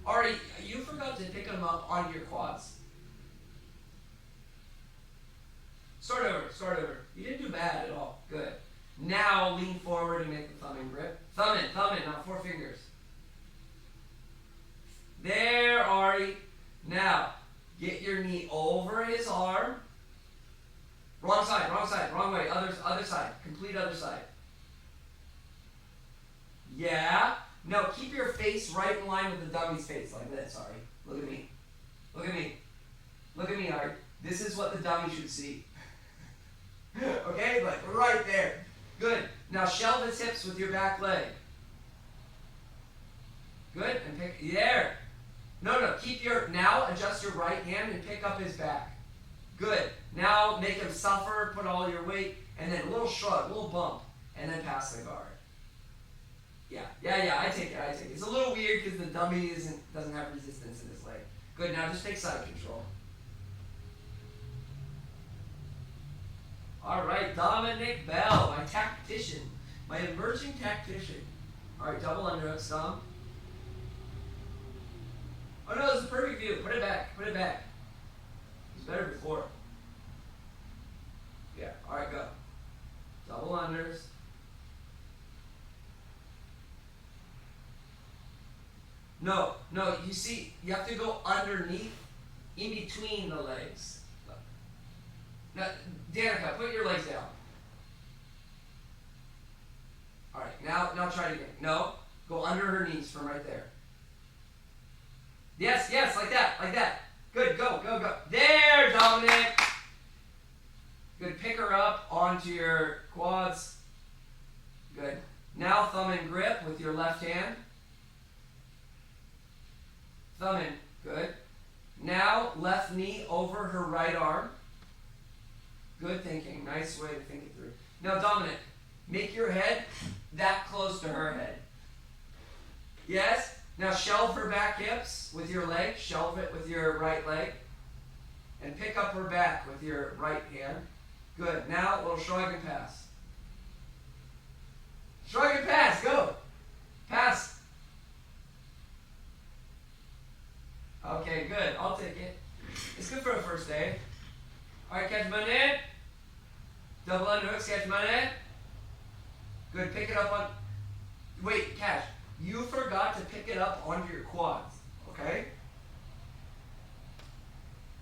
Ari, you forgot to pick him up on your quads. Start over. You didn't do bad at all. Good. Now lean forward and make the thumb in grip. Thumb in, not 4 fingers. There, Ari. Now, get your knee over his arm. Wrong side, wrong way. Other side. Complete other side. Yeah. No, keep your face right in line with the dummy's face, like this, Ari. Look at me. Look at me, Ari. This is what the dummy should see. Okay, like right there. Good. Now shelve his hips with your back leg. Good, and pick, there. No, now adjust your right hand and pick up his back. Good. Now make him suffer, put all your weight, and then a little shrug, a little bump, and then pass the guard. Yeah, I take it. It's a little weird because the dummy doesn't have resistance in his leg. Good, now just take side control. All right, Dominic Bell, my tactician, my emerging tactician. All right, double underhook stomp. Oh no, this is a perfect view. Put it back. It was better before. Yeah, all right, go. Double unders. No, you see, you have to go underneath, in between the legs. Now, Danica, put your legs down. All right, now try it again. No, go under her knees from right there. Yes, like that. Good, go. There, Dominic. Good, pick her up onto your quads. Good. Now thumb and grip with your left hand. Thumb in. Good. Now left knee over her right arm. Good thinking. Nice way to think it through. Now Dominic, make your head that close to her head. Yes? Now shelve her back hips with your leg. Shelve it with your right leg. And pick up her back with your right hand. Good. Now a little shrug and pass. Shrug and pass. Go. Pass. Okay, good. I'll take it. It's good for a first day. Alright, catch my net. Double underhooks, catch my net. Good. Pick it up on... Wait, Cash. You forgot to pick it up onto your quads. Okay?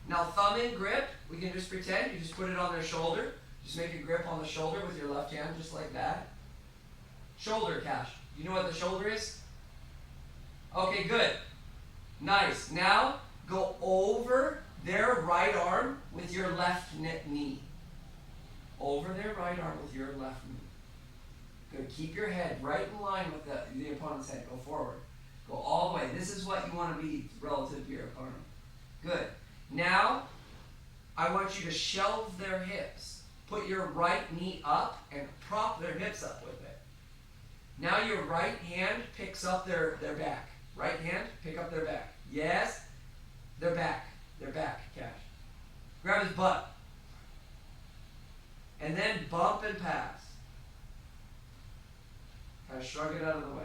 Now thumb in grip. We can just pretend. You just put it on their shoulder. Just make a grip on the shoulder with your left hand, just like that. Shoulder, Cash. You know what the shoulder is? Okay, good. Nice. Now go over their right arm with your left knee. Over their right arm with your left knee. Good. Keep your head right in line with the opponent's head. Go forward. Go all the way. This is what you want to be relative to your opponent. Good. Now, I want you to shelve their hips. Put your right knee up and prop their hips up with it. Now your right hand picks up their back. Right hand, pick up their back. Yes? Their back. Their back, Cash. Grab his butt. And then bump and pass. Kind of shrug it out of the way.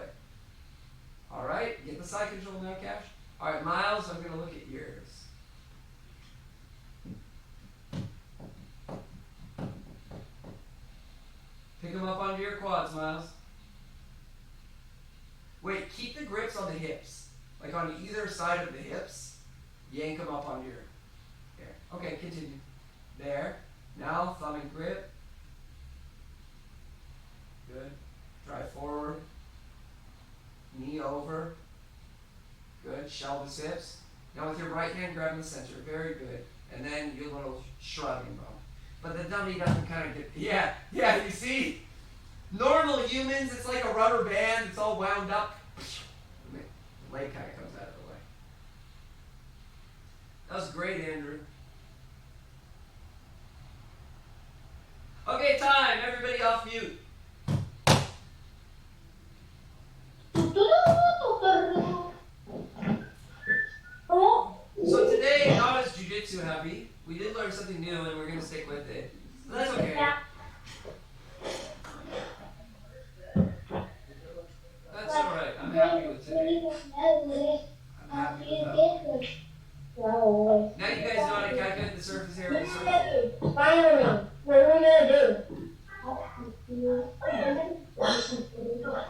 Alright, get the side control now, Cash. Alright, Miles, I'm going to look at yours. Pick them up onto your quads, Miles. Wait, keep the grips on the hips. Like on either side of the hips. Yank them up onto your... There. Okay, continue. There. Now, thumb and grip. Good. Drive forward. Knee over. Good. Shelve the hips. Now with your right hand, grab in the center. Very good. And then your little shrugging bump. But the dummy doesn't kind of get... Yeah, you see? Normal humans, it's like a rubber band. It's all wound up. The leg kind of comes out of the way. That was great, Andrew. Okay, time. Everybody off mute. So today, not as Jiu-Jitsu heavy. We did learn something new and we're going to stick with it. So that's okay. That's alright. I'm happy with today. I'm happy with that. Now you guys know how to calculate the surface area of the circle. Finally, what are we going to do?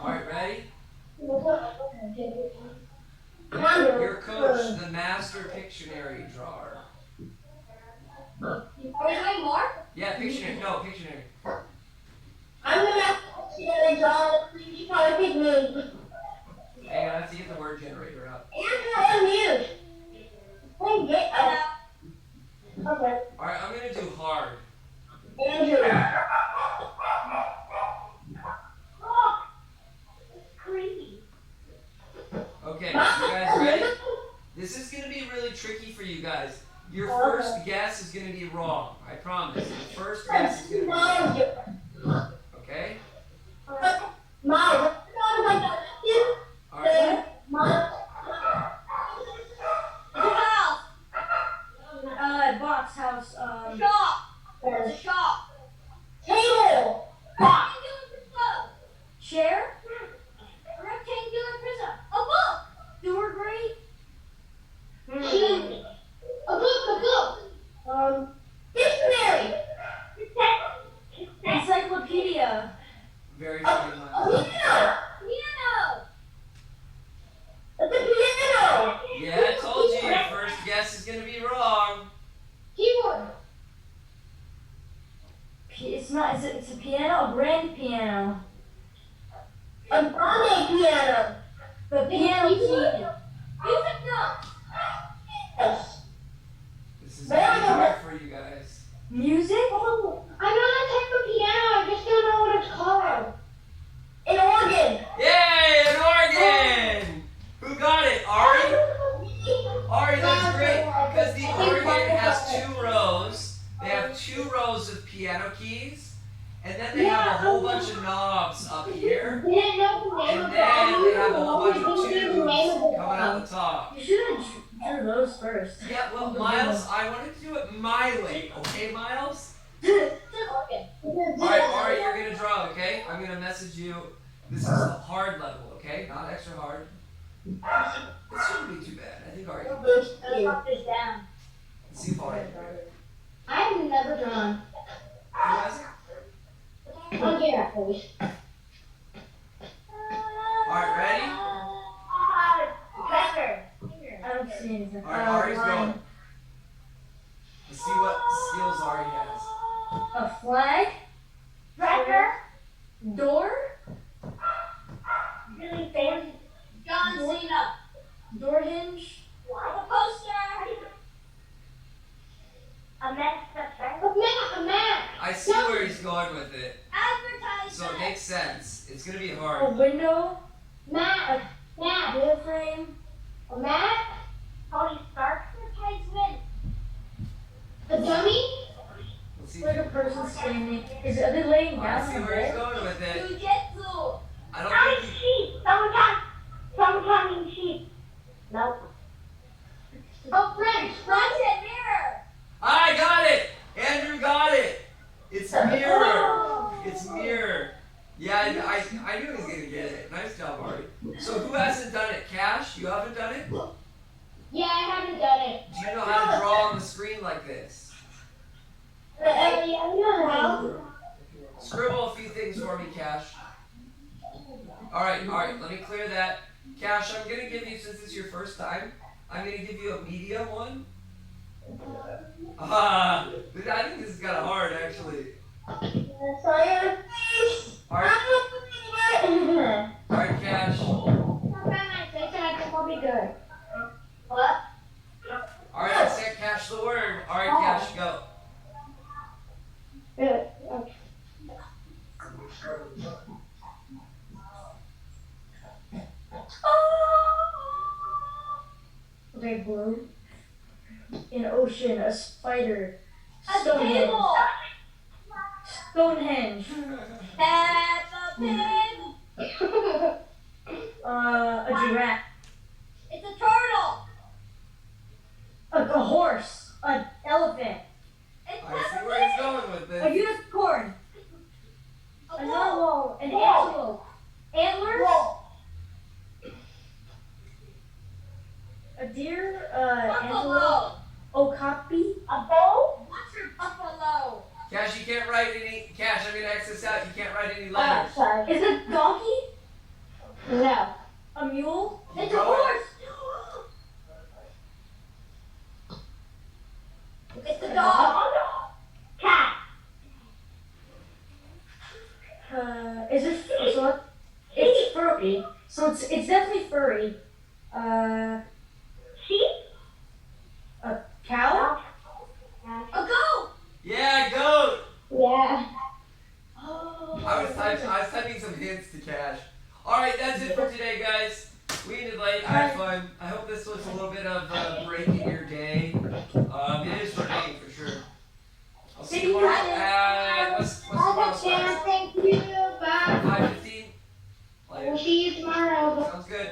Alright, ready? Are Your coach, the master Pictionary drawer. we doing more? Yeah, Pictionary. No, Pictionary. I'm going to have to draw. You probably pick me. Hang on, I have to get the word generator up. Andrew, unmute. Please get up. Okay. Alright, I'm going to do hard. Andrew. Oh, it's creepy. Okay, you guys ready? This is going to be really tricky for you guys. Your first guess is going to be wrong. I promise. Your first guess is going to be wrong. Okay? Mom, Alright. Box house. Shop. It's a shop. table. Rectangular prism. Chair. Rectangular prism. A book. Sewer grate. A book. Dictionary. Encyclopedia. Very funny, A Miles. piano. Piano. It's a piano. Yeah, I told you your first guess is going to be wrong. Keyboard. It's not. It's a piano. A grand piano. A grande piano. The piano key. Music note. Yes. This is going to be hard for you guys. Music. I know that type of piano. I just don't know what it's called. An organ. And then they have a whole bunch of tubes coming out the top. You should have drew those first. Yeah, well, Miles, I wanted to do it my way, okay, Miles? Okay. Alright, Ari, you're gonna draw, okay? I'm gonna message you. This is a hard level, okay? Not extra hard. It shouldn't be too bad. I think Ari can do it. Let's pop this down. Let's see if Ari can do it. I've never drawn. Who has it? Oh, here, please. Alright, ready? Better. I don't see anything. Alright, Ari's line. going. Let's see what skills Ari has. A flag. Tracker. Door. Really fancy. John Cena. Door hinge. A poster. A messed up A map. I see where he's going with it. advertisement. So it makes sense. It's gonna be A hard. window. Map. Map. Door frame. A map. Tony Stark advertisement. A dummy. Let's see. Like a person standing. Is it? Are they laying I down see on the where he's bed? going with it. Jiu-Jitsu. I don't Counting think he... sheep. Someone counting sheep. Nope. Oh, French. Front and mirror. I got it! Andrew got it! It's mirror! It's mirror. Yeah, I knew he was gonna get it. Nice job, Ari. So who hasn't done it? Cash, you haven't done it? Do Yeah, I haven't done it. you know how to draw on the screen like this? Yeah, I know how. Scribble a few things for me, Cash. Alright, let me clear that. Cash, I'm gonna give you, since it's your first time, I'm gonna give you a medium one. I think this is kind of hard, actually. Alright, Cash. What? Alright, I sent Cash the word. Alright, Cash, go. Good. Okay. Okay, blue. An ocean, a spider. A Stonehenge. table. Stonehenge. Peppa Pig. A giraffe. It's a turtle. A horse. An elephant. It's I see Peppa where he's Pig. going with A this. unicorn. A A bull. narwhal. An antelope. Antlers. A deer. Antelope. Buffalo. Okapi. A bowl? What's your buffalo? Cash, you can't write any. Cash, I'm gonna X this out. You can't write any Oh, letters. sorry. Is it donkey? No. A mule? It's a Go horse. It's a dog. Cat. Is it so? It's furry. So it's definitely furry. Sheep. A cow? A goat. Yeah, goat. Yeah. Oh. I was typing some hints to Cash. Alright, that's it for today, guys. We ended late. I had fun. I hope this was a little bit of a break in your day. It is for me, for sure. I'll see you tomorrow at... What's tomorrow's class? Thank you. Bye. 5:15? We'll see you tomorrow. Sounds good.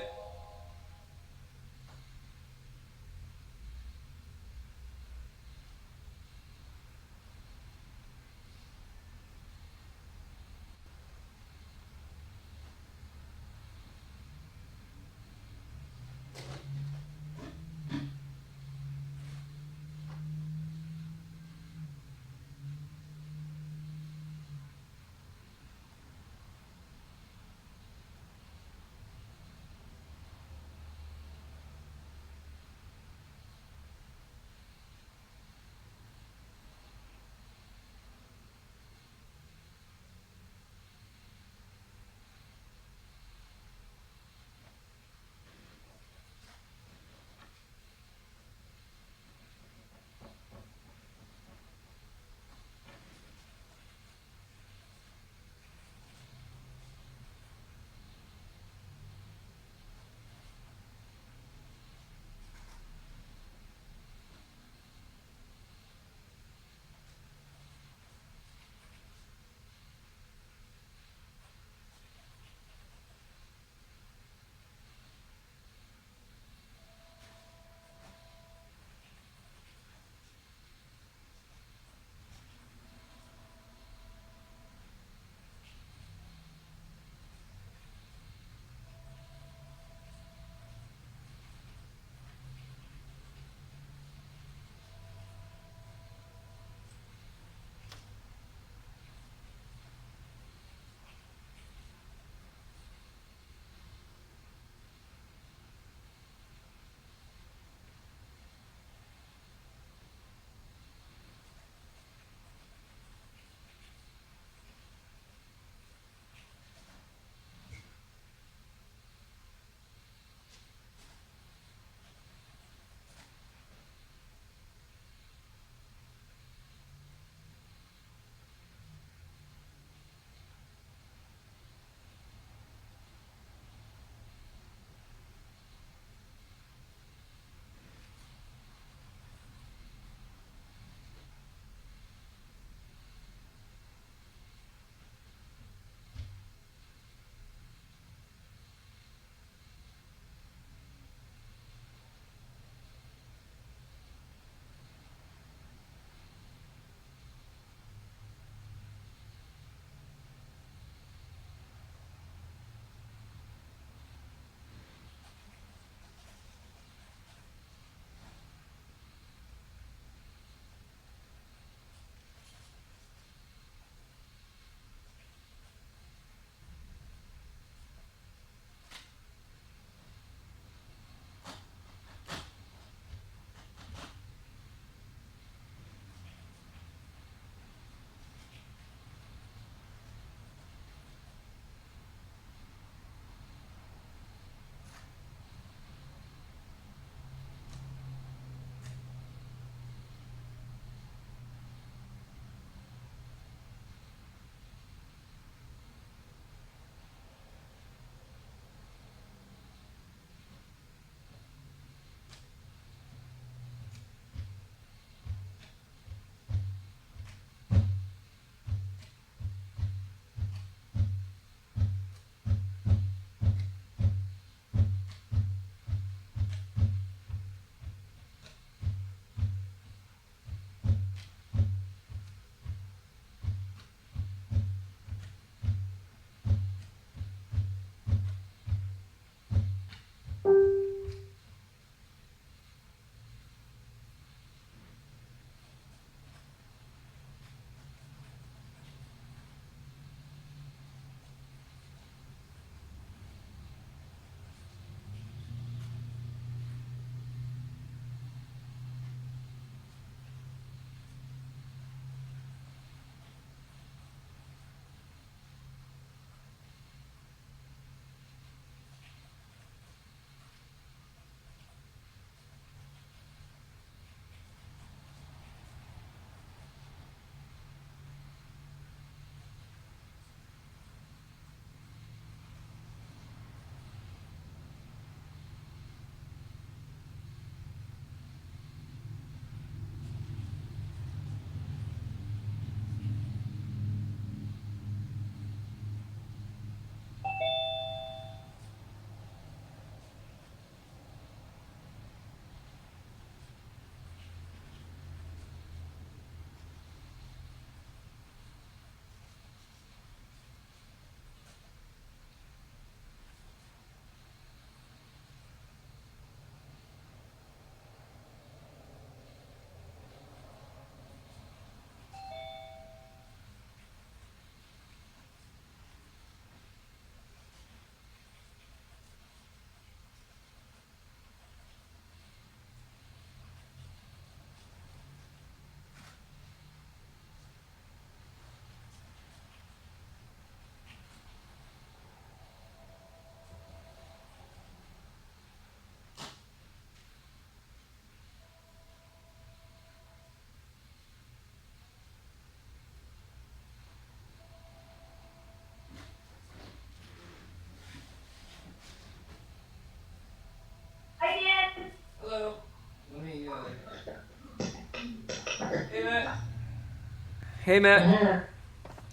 Hey, Matt.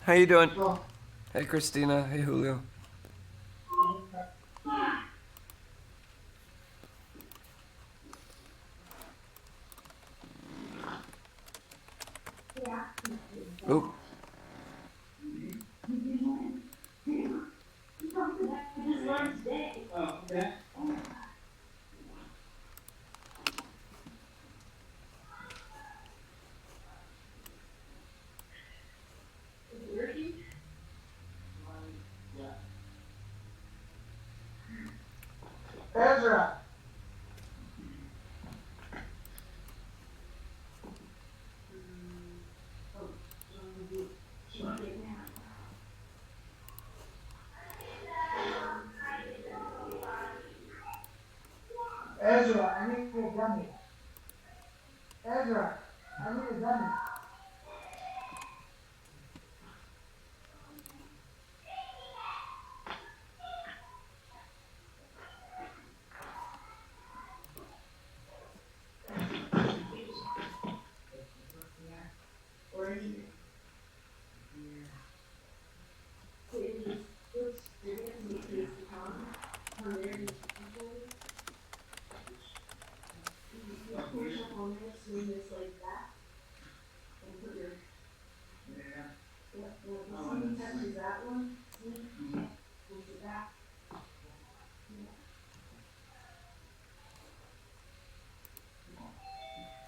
How you doing? Well, Hey, Christina. Hey, Julio. Oop. Oh, okay. Ezra. Ezra, I need a dummy. Ezra, I need a dummy.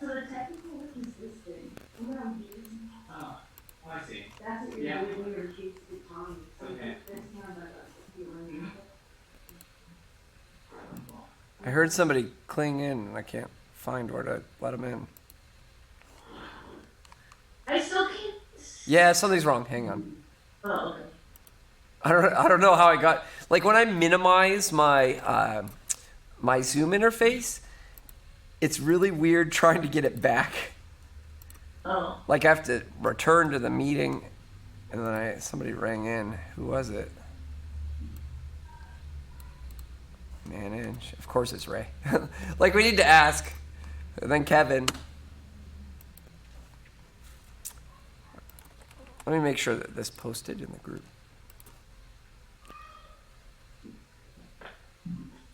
So the technical work is this thing. Oh, I see. That's what Yeah. you're doing when you're kids to Tommy. So Okay. that's kind of like a feeling. I heard somebody cling in, and I can't find where to let them in. I still can't. Yeah, something's wrong. Hang on. Oh, okay. I don't know how I got, like, when I minimize my my Zoom interface, it's really weird trying to get it back. Oh. Like, I have to return to the meeting, and then somebody rang in. Who was it? Manage. Of course it's Ray. Like, we need to ask. And then Kevin. Let me make sure that this posted in the group.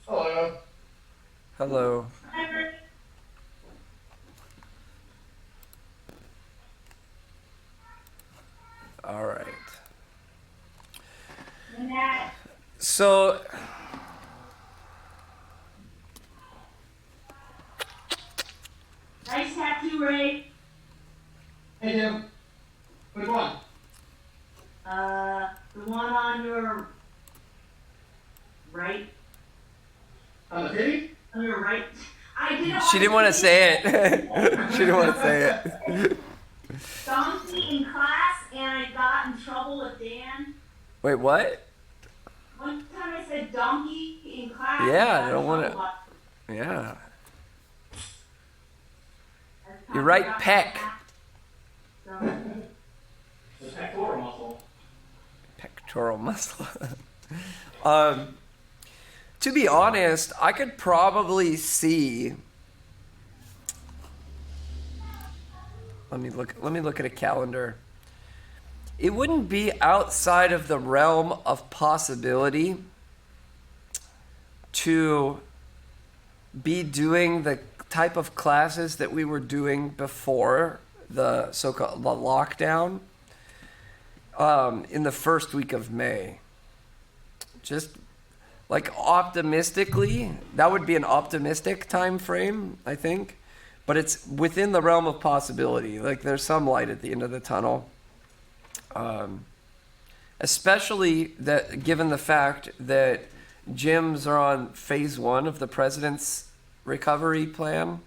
Hello. Hello. All right. So, Nice tattoo, Ray. Hey, Jim. Which one? The one on your right. On the titty? On your right. I didn't. she didn't want to say it. She didn't want to say it. Donkey in class, and I got in trouble with Dan. Wait, what? One time I said donkey in class. Yeah, I don't want to. Yeah. You're right, peck. The pectoral muscle. Pectoral muscle. To be honest, I could probably see. Let me look at a calendar. It wouldn't be outside of the realm of possibility to be doing the type of classes that we were doing before the so-called the lockdown in the first week of May. Just like optimistically, that would be an optimistic time frame, I think, but it's within the realm of possibility. Like, there's some light at the end of the tunnel. Especially that, given the fact that gyms are on phase 1 of the president's recovery plan.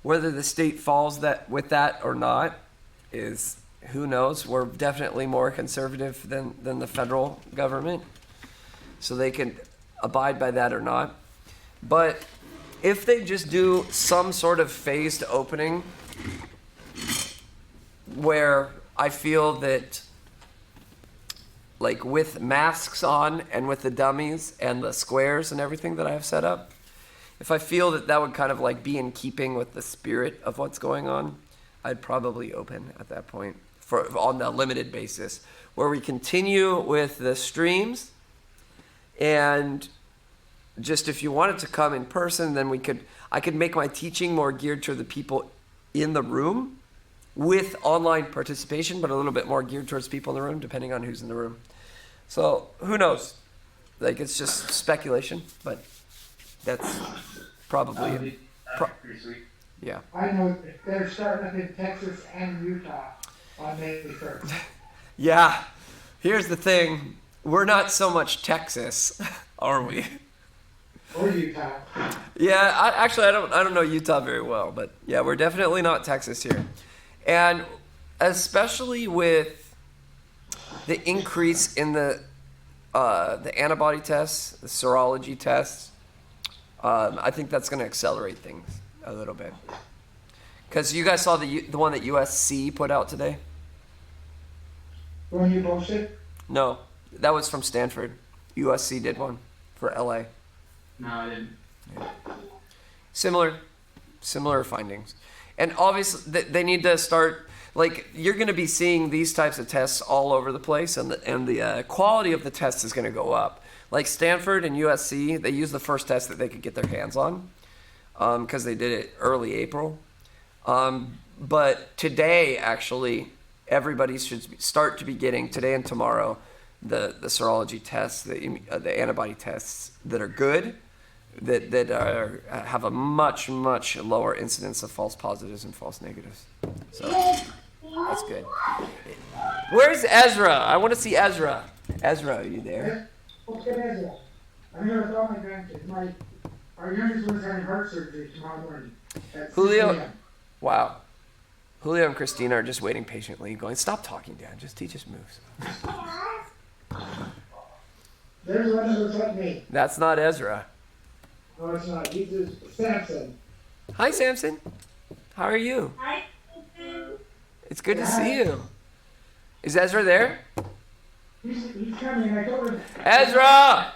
Whether the state falls with that or not is, who knows. We're definitely more conservative than the federal government, so they can abide by that or not. But if they just do some sort of phased opening where I feel that, like, with masks on and with the dummies and the squares and everything that I have set up, if I feel that that would kind of like be in keeping with the spirit of what's going on, I'd probably open at that point on the limited basis, where we continue with the streams. And just if you wanted to come in person, then I could make my teaching more geared to the people in the room with online participation, but a little bit more geared towards people in the room, depending on who's in the room. So who knows? Like, it's just speculation, but that's probably Pretty sweet. yeah. I know they're starting up in Texas and Utah on May 1st. Yeah. Here's the thing. We're not so much Texas, are we? Or Utah. Yeah, I don't know Utah very well, but yeah, we're definitely not Texas here. And especially with the increase in the antibody tests, the serology tests, I think that's going to accelerate things a little bit. Because you guys saw the one that USC put out today? When you posted? No, that was from Stanford. USC did one for LA. No, I didn't. Similar findings. And obviously they need to start, like, you're going to be seeing these types of tests all over the place, and the quality of the test is going to go up. Like Stanford and USC, they used the first test that they could get their hands on because they did it early April. But today, actually, everybody should start to be getting, today and tomorrow, the serology tests, the antibody tests that are good, that have a much lower incidence of false positives and false negatives. So that's good. Where's Ezra? I want to see Ezra. Ezra, are you there? Let's get Ezra. I'm here with all my grandkids. Our youngest one's having heart surgery tomorrow morning. At 6 Julio. a.m. Wow. Julio and Christina are just waiting patiently, going, stop talking, Dad. Just teach us moves. There's one that looks like me. That's not Ezra. No, it's not. He's just Samson. Hi, Samson. How are you? Hi. It's good to see you. Is Ezra there? He's coming. I told him. Ezra!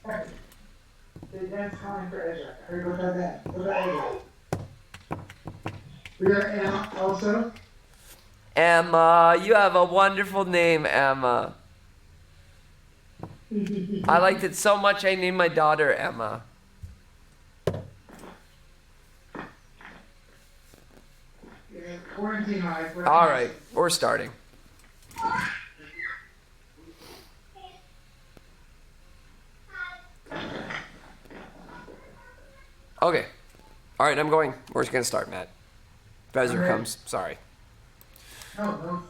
The dad's calling for Ezra. Or go tell Dad. Go tell Ezra. We got Emma also. Emma. You have a wonderful name, Emma. I liked it so much I named my daughter Emma. Quarantine life. All right, we're starting. Okay. All right, I'm going. We're just going to start, Matt. If Ezra Okay. comes, sorry. No.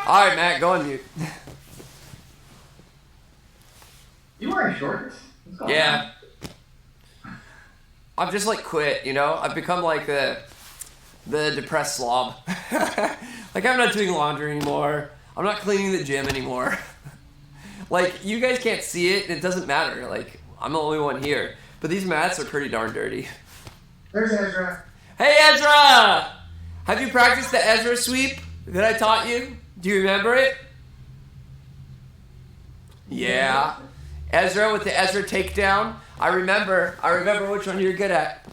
All right, Matt, go on mute. You wearing shorts? What's going Yeah. I've just like quit, you know? I've become like the depressed slob. Like, I'm not doing laundry anymore. I'm not cleaning the gym anymore. Like, you guys can't see it, and it doesn't matter. Like, I'm the only one here. But these mats are pretty darn dirty. There's Ezra. Hey, Ezra! Have you practiced the Ezra sweep that I taught you? Do you remember it? Yeah. Ezra with the Ezra takedown. I remember which one you're good at.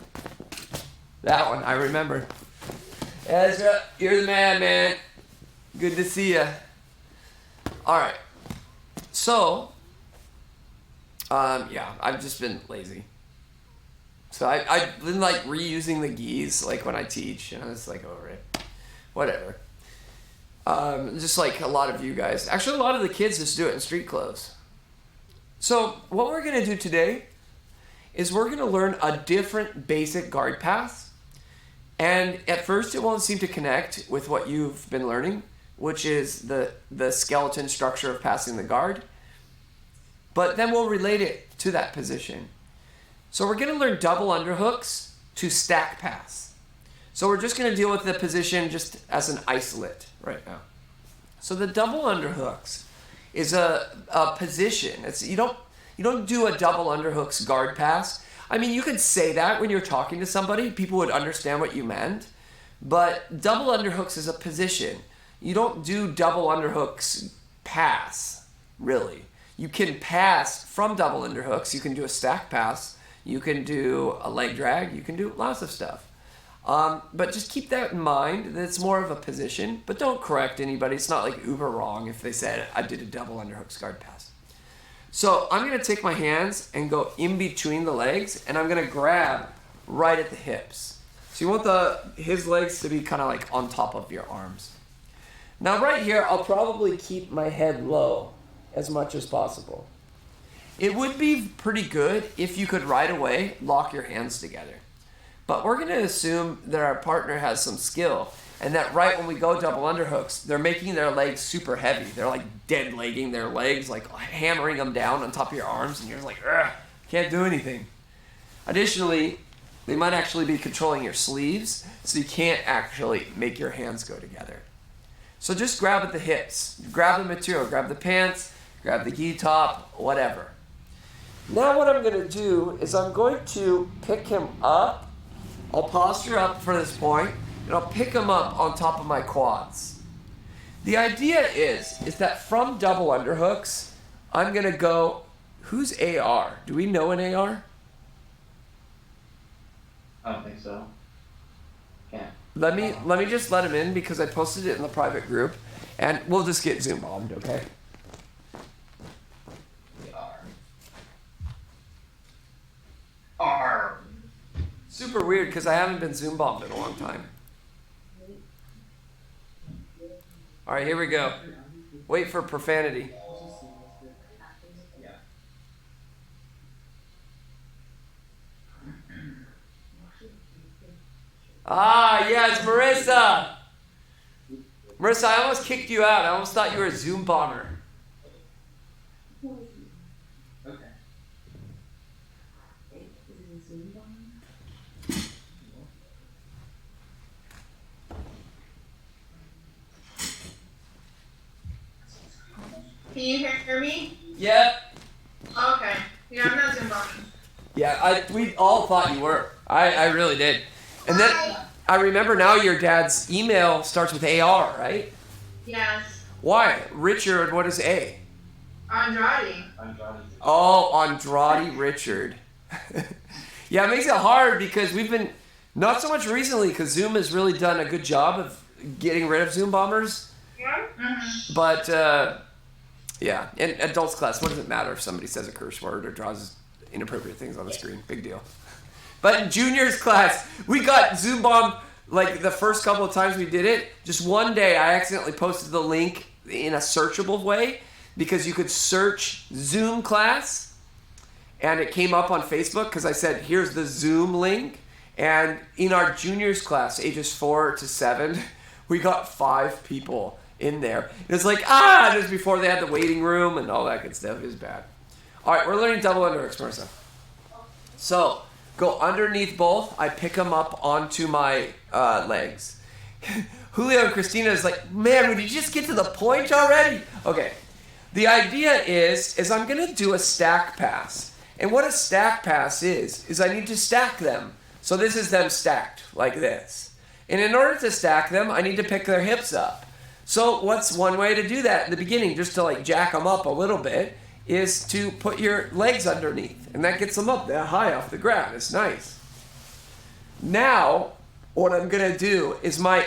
That one, I remember. Ezra, you're the man. Good to see you. All right. So, yeah, I've just been lazy. So I've been like reusing the gis like when I teach, and I was like over it. Whatever. Just like a lot of you guys. Actually, a lot of the kids just do it in street clothes. So what we're going to do today is we're going to learn a different basic guard pass. And at first it won't seem to connect with what you've been learning, which is the skeleton structure of passing the guard. But then we'll relate it to that position. So we're going to learn double underhooks to stack pass. So we're just going to deal with the position just as an isolate right now. So the double underhooks is a position. You don't do a double underhooks guard pass. I mean, you could say that when you're talking to somebody, people would understand what you meant. But double underhooks is a position. You don't do double underhooks pass, really. You can pass from double underhooks. You can do a stack pass. You can do a leg drag. You can do lots of stuff. But just keep that in mind that it's more of a position. But don't correct anybody. It's not like uber wrong if they said, I did a double underhooks guard pass. So I'm going to take my hands and go in between the legs. And I'm going to grab right at the hips. So you want his legs to be kind of like on top of your arms. Now right here, I'll probably keep my head low as much as possible. It would be pretty good if you could right away lock your hands together. But we're going to assume that our partner has some skill and that right when we go double underhooks, they're making their legs super heavy. They're like dead legging their legs, like hammering them down on top of your arms, and you're like, ugh, can't do anything. Additionally, they might actually be controlling your sleeves, so you can't actually make your hands go together. So just grab at the hips, grab the material, grab the pants, grab the gi top, whatever. Now what I'm going to do is I'm going to pick him up. I'll posture up for this point, and I'll pick him up on top of my quads. The idea is that from double underhooks, I'm going to go, who's AR? Do we know an AR? I don't think so. Can't. Let me just let him in because I posted it in the private group, and we'll just get Zoom bombed, okay? R. Super weird because I haven't been Zoom bombed in a long time. All right, here we go. Wait for profanity. Ah, yes, Marissa. Marissa, I almost kicked you out. I almost thought you were a Zoom bomber. Okay. Can you hear me? Yep. Okay. Yeah, I'm not Zoom bombing. Yeah, we all thought you were. I really did. And then I remember now your dad's email starts with AR, right? Yes. Why? Richard, what is A? Andrade. Oh, Andrade Richard. Yeah, it makes it hard because we've been, not so much recently because Zoom has really done a good job of getting rid of Zoom bombers. Yeah. Mm-hmm. But, yeah, in adults class, what does it matter if somebody says a curse word or draws inappropriate things on the screen? Big deal. But in juniors class, we got Zoom bombed like the first couple of times we did it. Just one day I accidentally posted the link in a searchable way because you could search Zoom class and it came up on Facebook because I said, here's the Zoom link. And in our juniors class, ages 4 to 7, we got 5 people in there. And it's like, and it was before they had the waiting room and all that good stuff. It was bad. All right, we're learning double underhooks, Marissa. So, go underneath both. I pick them up onto my legs. Julio and Christina is like, man, would you just get to the point already? Okay. The idea is I'm going to do a stack pass. And what a stack pass is I need to stack them. So this is them stacked like this. And in order to stack them, I need to pick their hips up. So what's one way to do that in the beginning, just to like jack them up a little bit, is to put your legs underneath. And that gets them up that high off the ground. It's nice. Now, what I'm going to do is my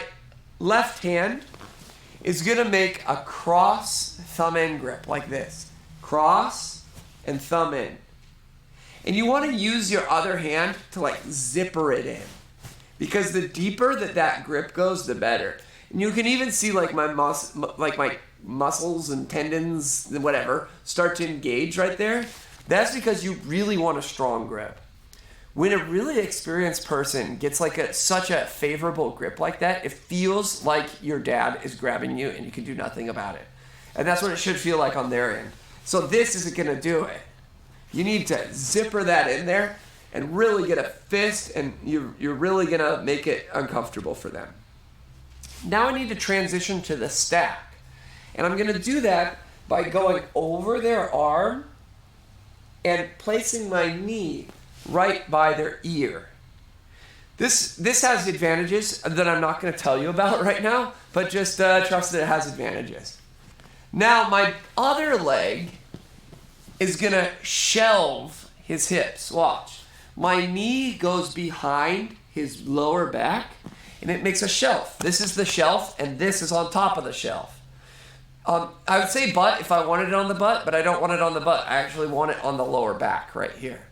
left hand is going to make a cross thumb in grip like this. Cross and thumb in. And you want to use your other hand to like zipper it in. Because the deeper that grip goes, the better. And you can even see like my muscles and tendons and whatever start to engage right there. That's because you really want a strong grip. when a really experienced person gets like such a favorable grip like that, it feels like your dad is grabbing you and you can do nothing about it. And that's what it should feel like on their end. So this isn't going to do it. You need to zipper that in there and really get a fist, and you're really going to make it uncomfortable for them. Now I need to transition to the stack. And I'm going to do that by going over their arm and placing my knee right by their ear. This has advantages that I'm not going to tell you about right now, but just trust that it has advantages. Now my other leg is going to shelve his hips. Watch. My knee goes behind his lower back, and it makes a shelf. This is the shelf, and this is on top of the shelf. I would say butt if I wanted it on the butt, but I don't want it on the butt. I actually want it on the lower back right here.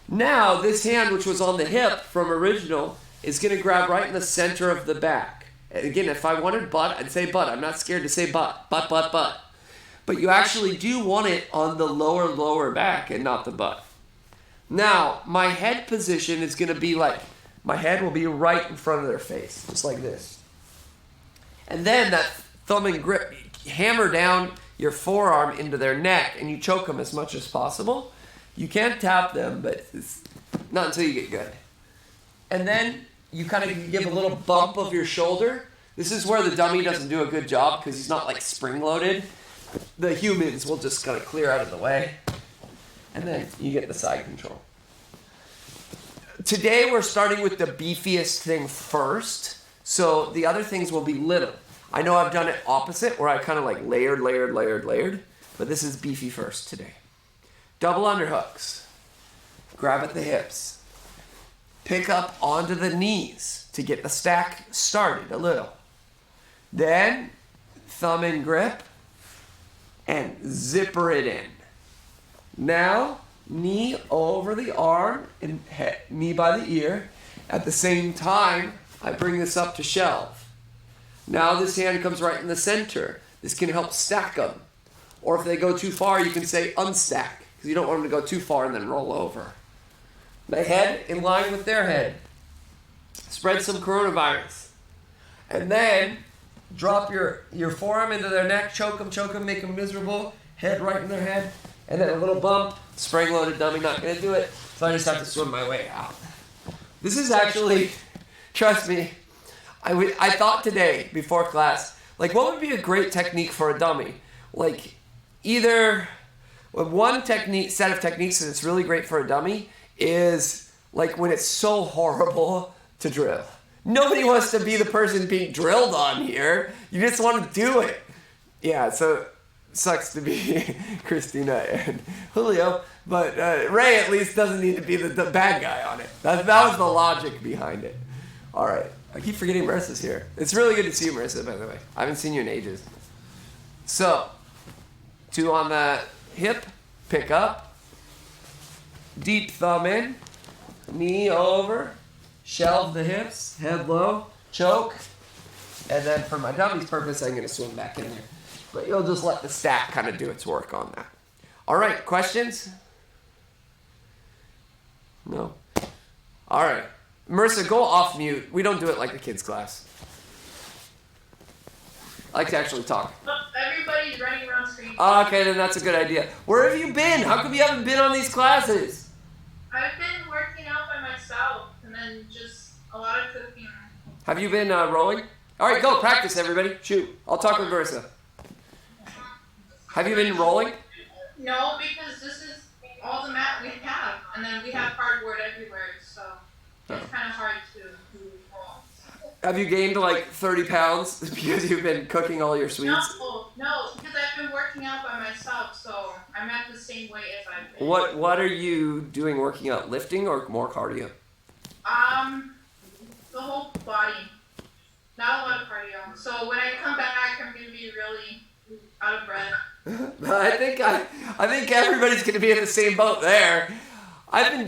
Now, this hand, which was on the hip from original, is going to grab right in the center of the back. And again, if I wanted butt, I'd say butt. I'm not scared to say butt. Butt, butt, butt. But you actually do want it on the lower back and not the butt. Now, my head position is going to be like, my head will be right in front of their face, just like this. And then that thumb and grip, hammer down your forearm into their neck, and you choke them as much as possible. You can't tap them, but it's not until you get good. And then you kind of give a little bump of your shoulder. This is where the dummy doesn't do a good job because he's not like spring-loaded. The humans will just kind of clear out of the way. And then you get the side control. Today we're starting with the beefiest thing first. So the other things will be little. I know I've done it opposite where I kind of like layered. But this is beefy first today. Double underhooks. Grab at the hips. Pick up onto the knees to get the stack started a little. Then thumb and grip and zipper it in. Now knee over the arm and knee by the ear. At the same time, I bring this up to shelve. Now this hand comes right in the center. This can help stack them. Or if they go too far, you can say unstack, because you don't want them to go too far and then roll over. My head in line with their head. Spread some coronavirus. And then drop your forearm into their neck, choke them, make them miserable. Head right in their head. And then a little bump. Spring-loaded dummy, not going to do it. So I just have to swim my way out. This is actually, trust me, I thought today before class, like what would be a great technique for a dummy? Like either one set of techniques that's really great for a dummy is like when it's so horrible to drill. Nobody wants to be the person being drilled on here. You just want to do it. Yeah, so sucks to be Christina and Julio, but Ray at least doesn't need to be the bad guy on it. That was the logic behind it. All right. I keep forgetting Marissa's here. It's really good to see you, Marissa, by the way. I haven't seen you in ages. So, 2 on the hip, pick up, deep thumb in, knee over, shelve the hips, head low, choke, and then for my dummy's purpose, I'm going to swim back in there. But you'll just let the stack kind of do its work on that. All right, questions? No? All right. Marissa, go off mute. We don't do it like the kids' class. I like to actually talk. Everybody's running around screaming. Okay, then that's a good idea. Where have you been? How come you haven't been on these classes? I've been working out by myself, and then just a lot of cooking. Have you been rolling? All right, go practice, everybody. Shoot. I'll talk with Marissa. Have you been rolling? No, because this is all the mat we have, and then we have cardboard everywhere, so it's kind of hard to roll. Have you gained like 30 pounds because you've been cooking all your sweets? No, because I've been working out by myself, so I'm at the same weight as I've been. What are you doing working out? Lifting or more cardio? The whole body. Not a lot of cardio. So when I come back, I'm gonna be really out of breath. I think everybody's gonna be in the same boat there. I've been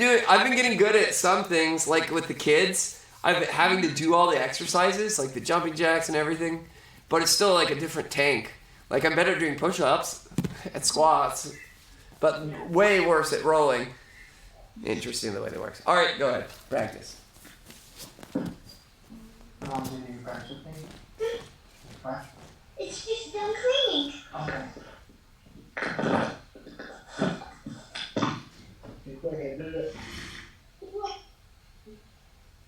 getting good at some things, like with the kids. I've been having to do all the exercises, like the jumping jacks and everything, but it's still like a different tank. Like I'm better doing push-ups, at squats, but way worse at rolling. Interesting the way that works. All right, go ahead. Practice. Mom's in your practice with me? What? It's just done cleaning. Okay. Go ahead, do it.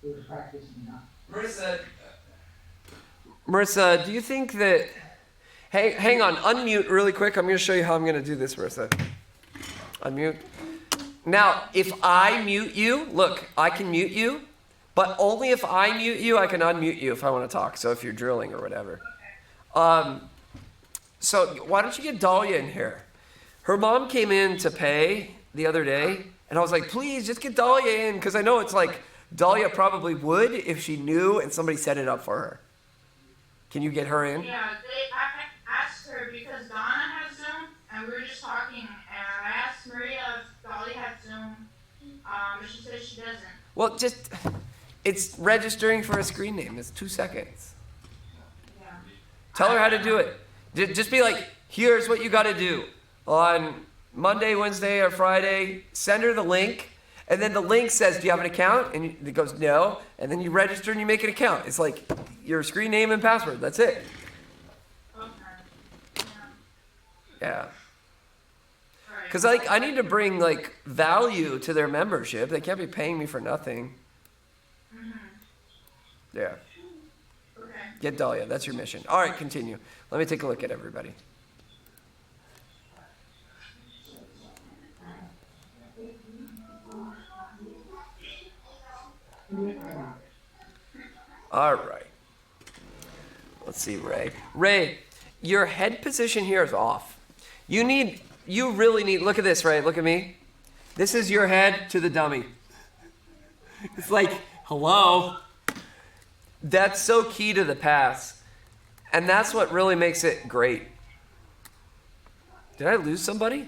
Do the practice now. Marissa, do you think that... Hey, hang on. Unmute really quick. I'm going to show you how I'm going to do this, Marissa. Unmute. Now, if I mute you, look, I can mute you, but only if I mute you, I can unmute you if I want to talk. So if you're drilling or whatever. So why don't you get Dahlia in here? Her mom came in to pay the other day, and I was like, please, just get Dahlia in, because I know it's like Dahlia probably would if she knew and somebody set it up for her. Can you get her in? Yeah, I asked her because Donna has Zoom, and we were just talking, and I asked Maria if Dolly had Zoom, but she said she doesn't. Well, it's registering for a screen name. It's 2 seconds. Yeah. Tell her how to do it. Just be like, here's what you got to do. On Monday, Wednesday, or Friday, send her the link. And then the link says, do you have an account? And it goes, no. And then you register and you make an account. It's like your screen name and password. That's it. Okay. Yeah. Alright. Because I need to bring value to their membership. They can't be paying me for nothing. Mm-hmm. Yeah. Okay. Get Dahlia. That's your mission. All right, continue. Let me take a look at everybody. All right. Let's see, Ray. Ray, your head position here is off. You really need, look at this, Ray, look at me. This is your head to the dummy. It's like, hello. That's so key to the pass. And that's what really makes it great. Did I lose somebody?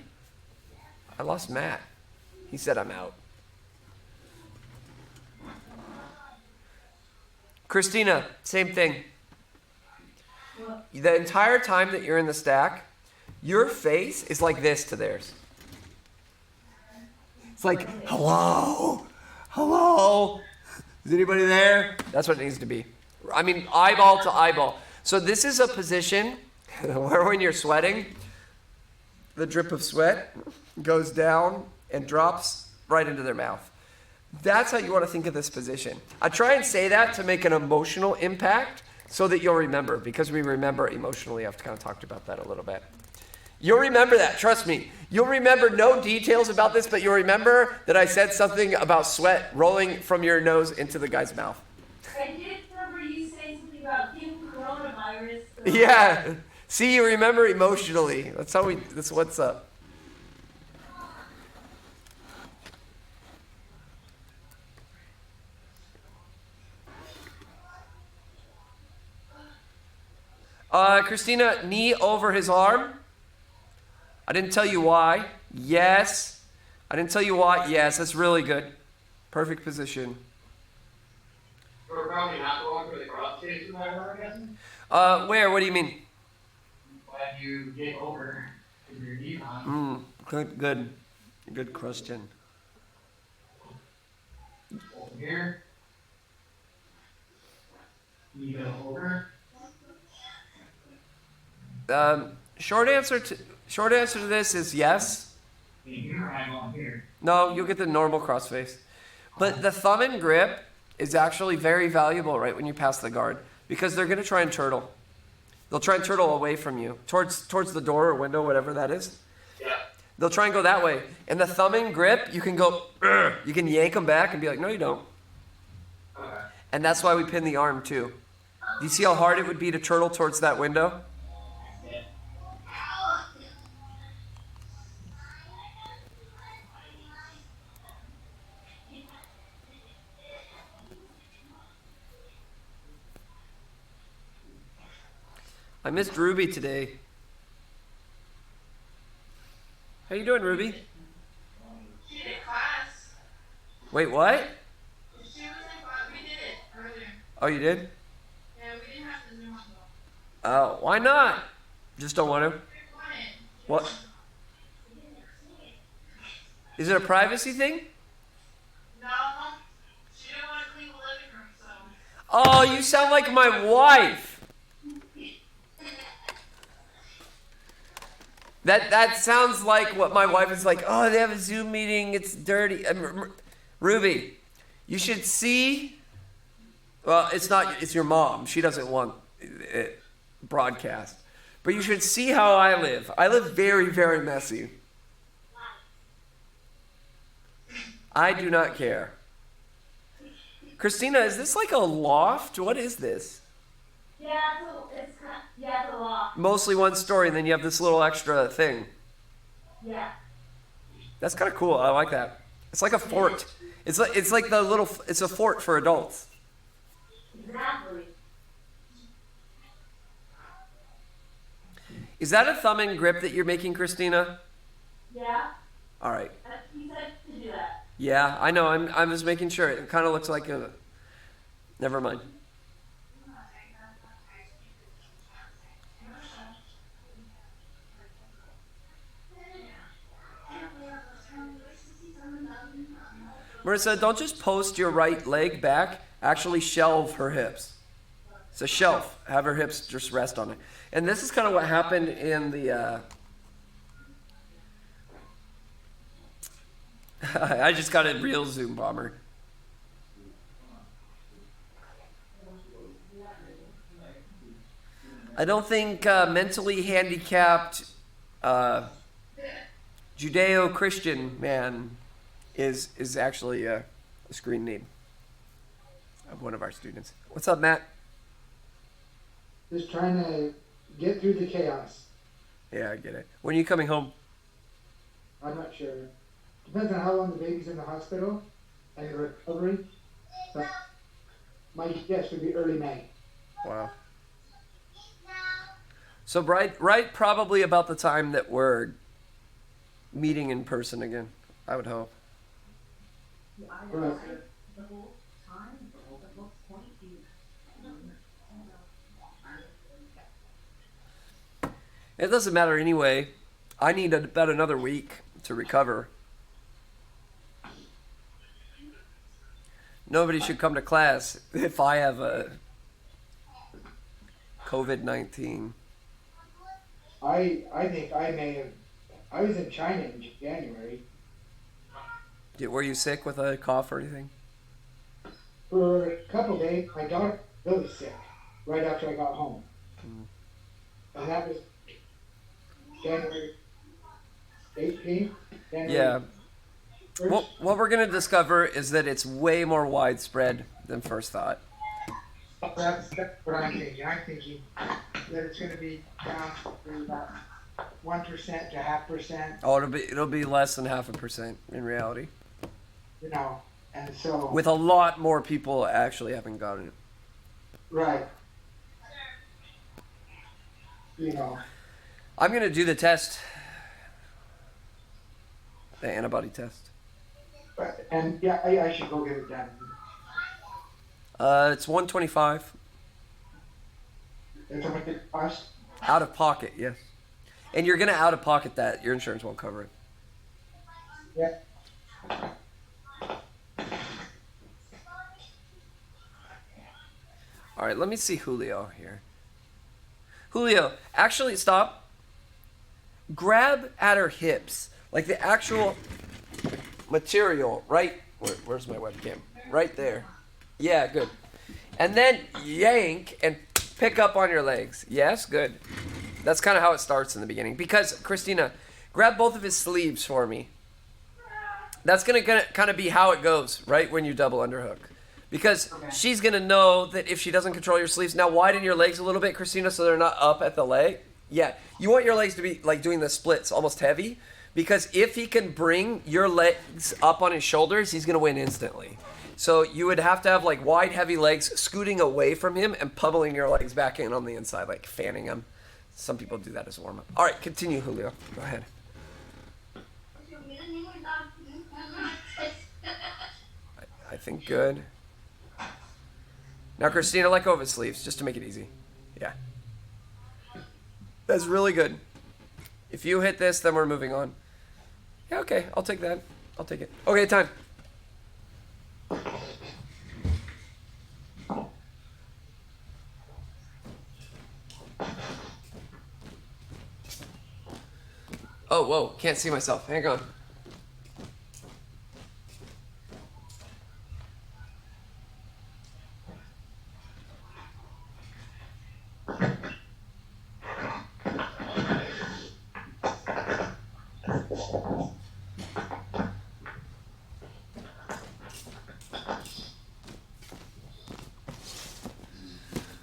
I lost Matt. He said I'm out. Christina, same thing. The entire time that you're in the stack, your face is like this to theirs. It's like, hello, hello. Is anybody there? That's what it needs to be. I mean, eyeball to eyeball. So this is a position where when you're sweating, the drip of sweat goes down and drops right into their mouth. That's how you want to think of this position. I try and say that to make an emotional impact so that you'll remember, because we remember emotionally. I've kind of talked about that a little bit. You'll remember that, trust me. You'll remember no details about this, but you'll remember that I said something about sweat rolling from your nose into the guy's mouth. I did remember you saying something about giving coronavirus. Yeah. See, you remember emotionally. That's what's up. Christina, knee over his arm. I didn't tell you why. Yes. I didn't tell you why. Yes, that's really good. Perfect position. We're probably not going for the cross chase with that, I'm guessing. Where? What do you mean? When you get over to your Diva. Good question. Over here. You go over. Short answer to this is yes. Here, I'm on here. No, you'll get the normal crossface. But the thumb and grip is actually very valuable right when you pass the guard, because they're going to try and turtle. They'll try and turtle away from you, towards the door or window, whatever that is. Yeah. They'll try and go that way. And the thumb and grip, you can go, you can yank them back and be like, no, you don't. Okay. And that's why we pin the arm too. Do you see how hard it would be to turtle towards that window? I missed Ruby today. How you doing, Ruby? She did class. Wait, what? She was in class. We did it earlier. Oh, you did? Yeah, we didn't have to Zoom though. Oh, why not? Just don't want to. We wanted. What? Is it a privacy thing? Oh, you sound like my wife. That sounds like what my wife is like. Oh, they have a Zoom meeting. It's dirty. Ruby, you should see. Well, it's not. It's your mom. She doesn't want it broadcast. But you should see how I live. I live very, very messy. I do not care. Christina, is this like a loft? What is this? Yeah, it's a lot. Mostly one story, and then you have this little extra thing. Yeah. That's kind of cool. I like that. It's like a fort. It's like the little. It's a fort for adults. Exactly. Is that a thumb and grip that you're making, Christina? Yeah. All right. He said to do that. Yeah, I know. I'm just making sure. It kind of looks like a. Never mind. Marissa, don't just post your right leg back. Actually shelve her hips. It's a shelf. Have her hips just rest on it. And this is kind of what happened in the... I just got a real Zoom bomber. I don't think mentally handicapped Judeo-Christian man is actually a screen name of one of our students. What's up, Matt? Just trying to get through the chaos. Yeah, I get it. When are you coming home? I'm not sure. Depends on how long the baby's in the hospital and the recovery. But my guess would be early May. Wow. So right probably about the time that we're meeting in person again, I would hope. Right. It doesn't matter anyway. I need about another week to recover. Nobody should come to class if I have a COVID-19. I think I may have. I was in China in January Were you sick with a cough or anything? for a couple days. My daughter was really sick right after I got home, and that was January 18th. Yeah. What we're going to discover is that it's way more widespread than first thought. That's what I'm thinking. I'm thinking that it's going to be down to about 1% to 0.5%. Oh, it'll be less than 0.5% in reality. You know, and so With a lot more people actually having gotten it. right. You know, I'm going to do the test. The antibody test. and yeah, I should go get it done. It's $125. That's how much it costs. Out of pocket, yes. And you're going to out of pocket that. Your insurance won't cover it. Yeah. All right, let me see Julio here. Julio, actually, stop. Grab at her hips. Like the actual material, right? Where's my webcam? Right there. Yeah, good. And then yank and pick up on your legs. Yes, good. That's kind of how it starts in the beginning. Because, Christina, grab both of his sleeves for me. That's going to kind of be how it goes, right, when you double underhook. Because she's going to know that if she doesn't control your sleeves, now widen your legs a little bit, Christina, so they're not up at the leg. Yeah, you want your legs to be like doing the splits, almost heavy. Because if he can bring your legs up on his shoulders, he's going to win instantly. So you would have to have like wide, heavy legs scooting away from him and pummeling your legs back in on the inside, like fanning them. Some people do that as a warm-up. All right, continue, Julio. Go ahead. I think good. Now, Christina, let go of his sleeves just to make it easy. Yeah. That's really good. If you hit this, then we're moving on. Yeah, okay. I'll take that. I'll take it. Okay, time. Oh, whoa, can't see myself. Hang on.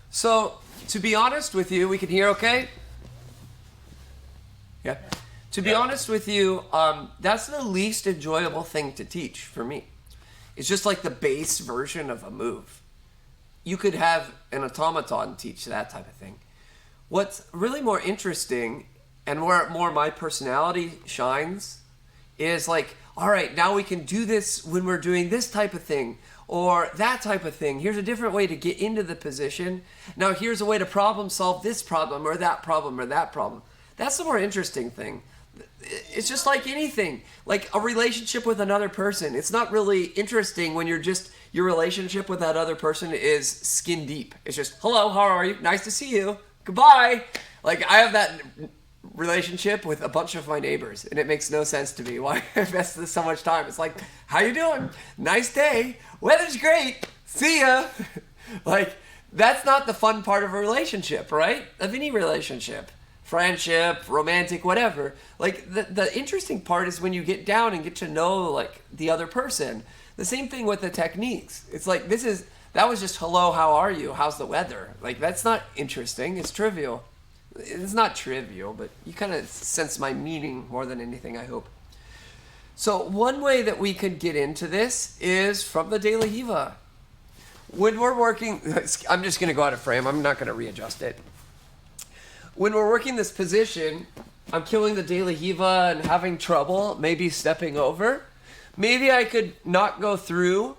So, to be honest with you, we can hear okay? Yeah. To be honest with you, that's the least enjoyable thing to teach for me. It's just like the base version of a move. You could have an automaton teach that type of thing. What's really more interesting and where more my personality shines is like, all right, now we can do this when we're doing this type of thing or that type of thing. Here's a different way to get into the position. Now here's a way to problem solve this problem or that problem or that problem. That's the more interesting thing. It's just like anything, like a relationship with another person. It's not really interesting when your relationship with that other person is skin deep. It's just, hello, how are you? Nice to see you. Goodbye. Like I have that relationship with a bunch of my neighbors, and it makes no sense to me why I invest so much time. It's like, how you doing? Nice day. Weather's great. See ya. Like that's not the fun part of a relationship, right? Of any relationship. Friendship, romantic, whatever. Like the interesting part is when you get down and get to know like the other person. The same thing with the techniques. It's like that was just hello, how are you? How's the weather? Like that's not interesting. It's trivial. It's not trivial, but you kind of sense my meaning more than anything, I hope. So one way that we could get into this is from the De La Riva. When we're working, I'm just going to go out of frame. I'm not going to readjust it. When we're working this position, I'm killing the De La Riva and having trouble, maybe stepping over. Maybe I could not go through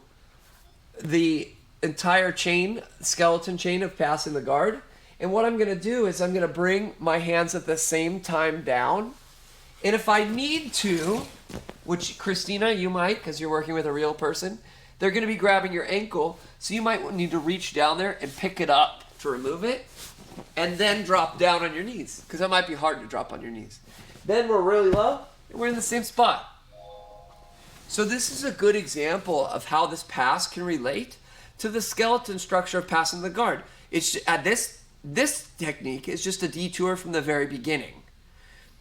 the entire chain, skeleton chain of passing the guard. And what I'm going to do is I'm going to bring my hands at the same time down. And if I need to, which Christina, you might, because you're working with a real person, they're going to be grabbing your ankle. So you might need to reach down there and pick it up to remove it. And then drop down on your knees, because that might be hard to drop on your knees. Then we're really low, and we're in the same spot. So this is a good example of how this pass can relate to the skeleton structure of passing the guard. It's this technique is just a detour from the very beginning.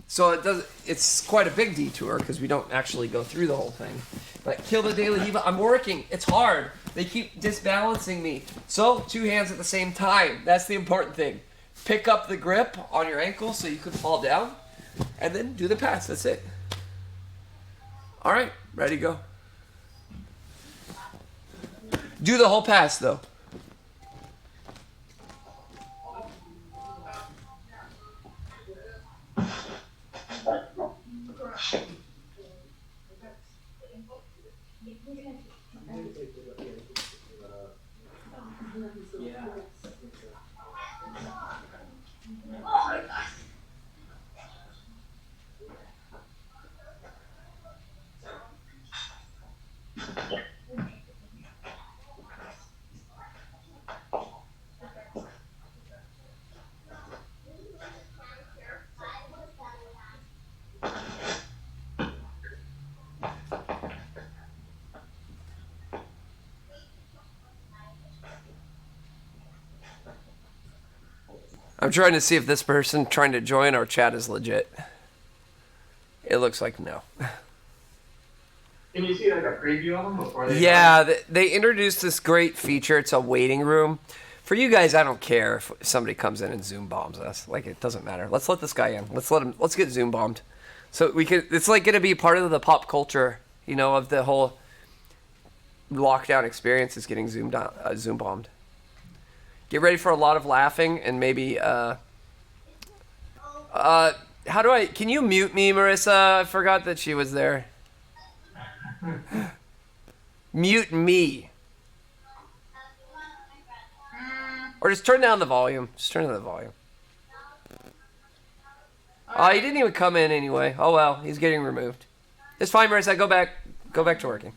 So it's quite a big detour because we don't actually go through the whole thing. But kill the De La Riva. I'm working. It's hard. They keep disbalancing me. So 2 hands at the same time. That's the important thing. Pick up the grip on your ankle so you can fall down. And then do the pass. That's it. All right. Ready to go. Do the whole pass though. I'm trying to see if this person trying to join our chat is legit. It looks like no. Can you see like a preview of them before they? Yeah, they introduced this great feature. It's a waiting room. For you guys, I don't care if somebody comes in and Zoom bombs us. Like it doesn't matter. Let's let this guy in. Let's get Zoom bombed. So we could. It's like going to be part of the pop culture, you know, of the whole lockdown experience is getting Zoom bombed. Get ready for a lot of laughing and maybe, how do can you mute me, Marissa? I forgot that she was there. Mute me. Or just turn down the volume. Just turn down the volume. Oh, he didn't even come in anyway. Oh well, he's getting removed. It's fine, Marissa. Go back to working.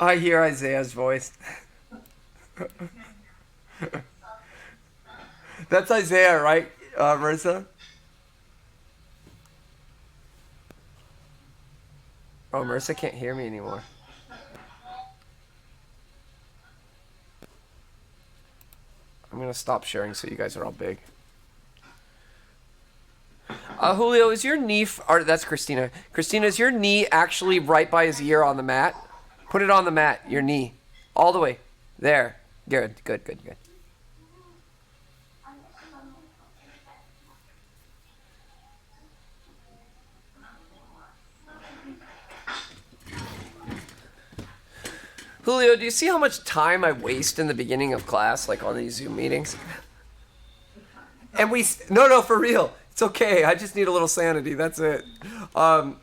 I hear Isaiah's voice. That's Isaiah, right, Marissa? Oh, Marissa can't hear me anymore. I'm going to stop sharing so you guys are all big. Julio, is your knee... Or that's Christina. Christina, is your knee actually right by his ear on the mat? Put it on the mat, your knee. All the way. There. Good. Julio, do you see how much time I waste in the beginning of class, like on these Zoom meetings? And no, for real. It's okay. I just need a little sanity. That's it. And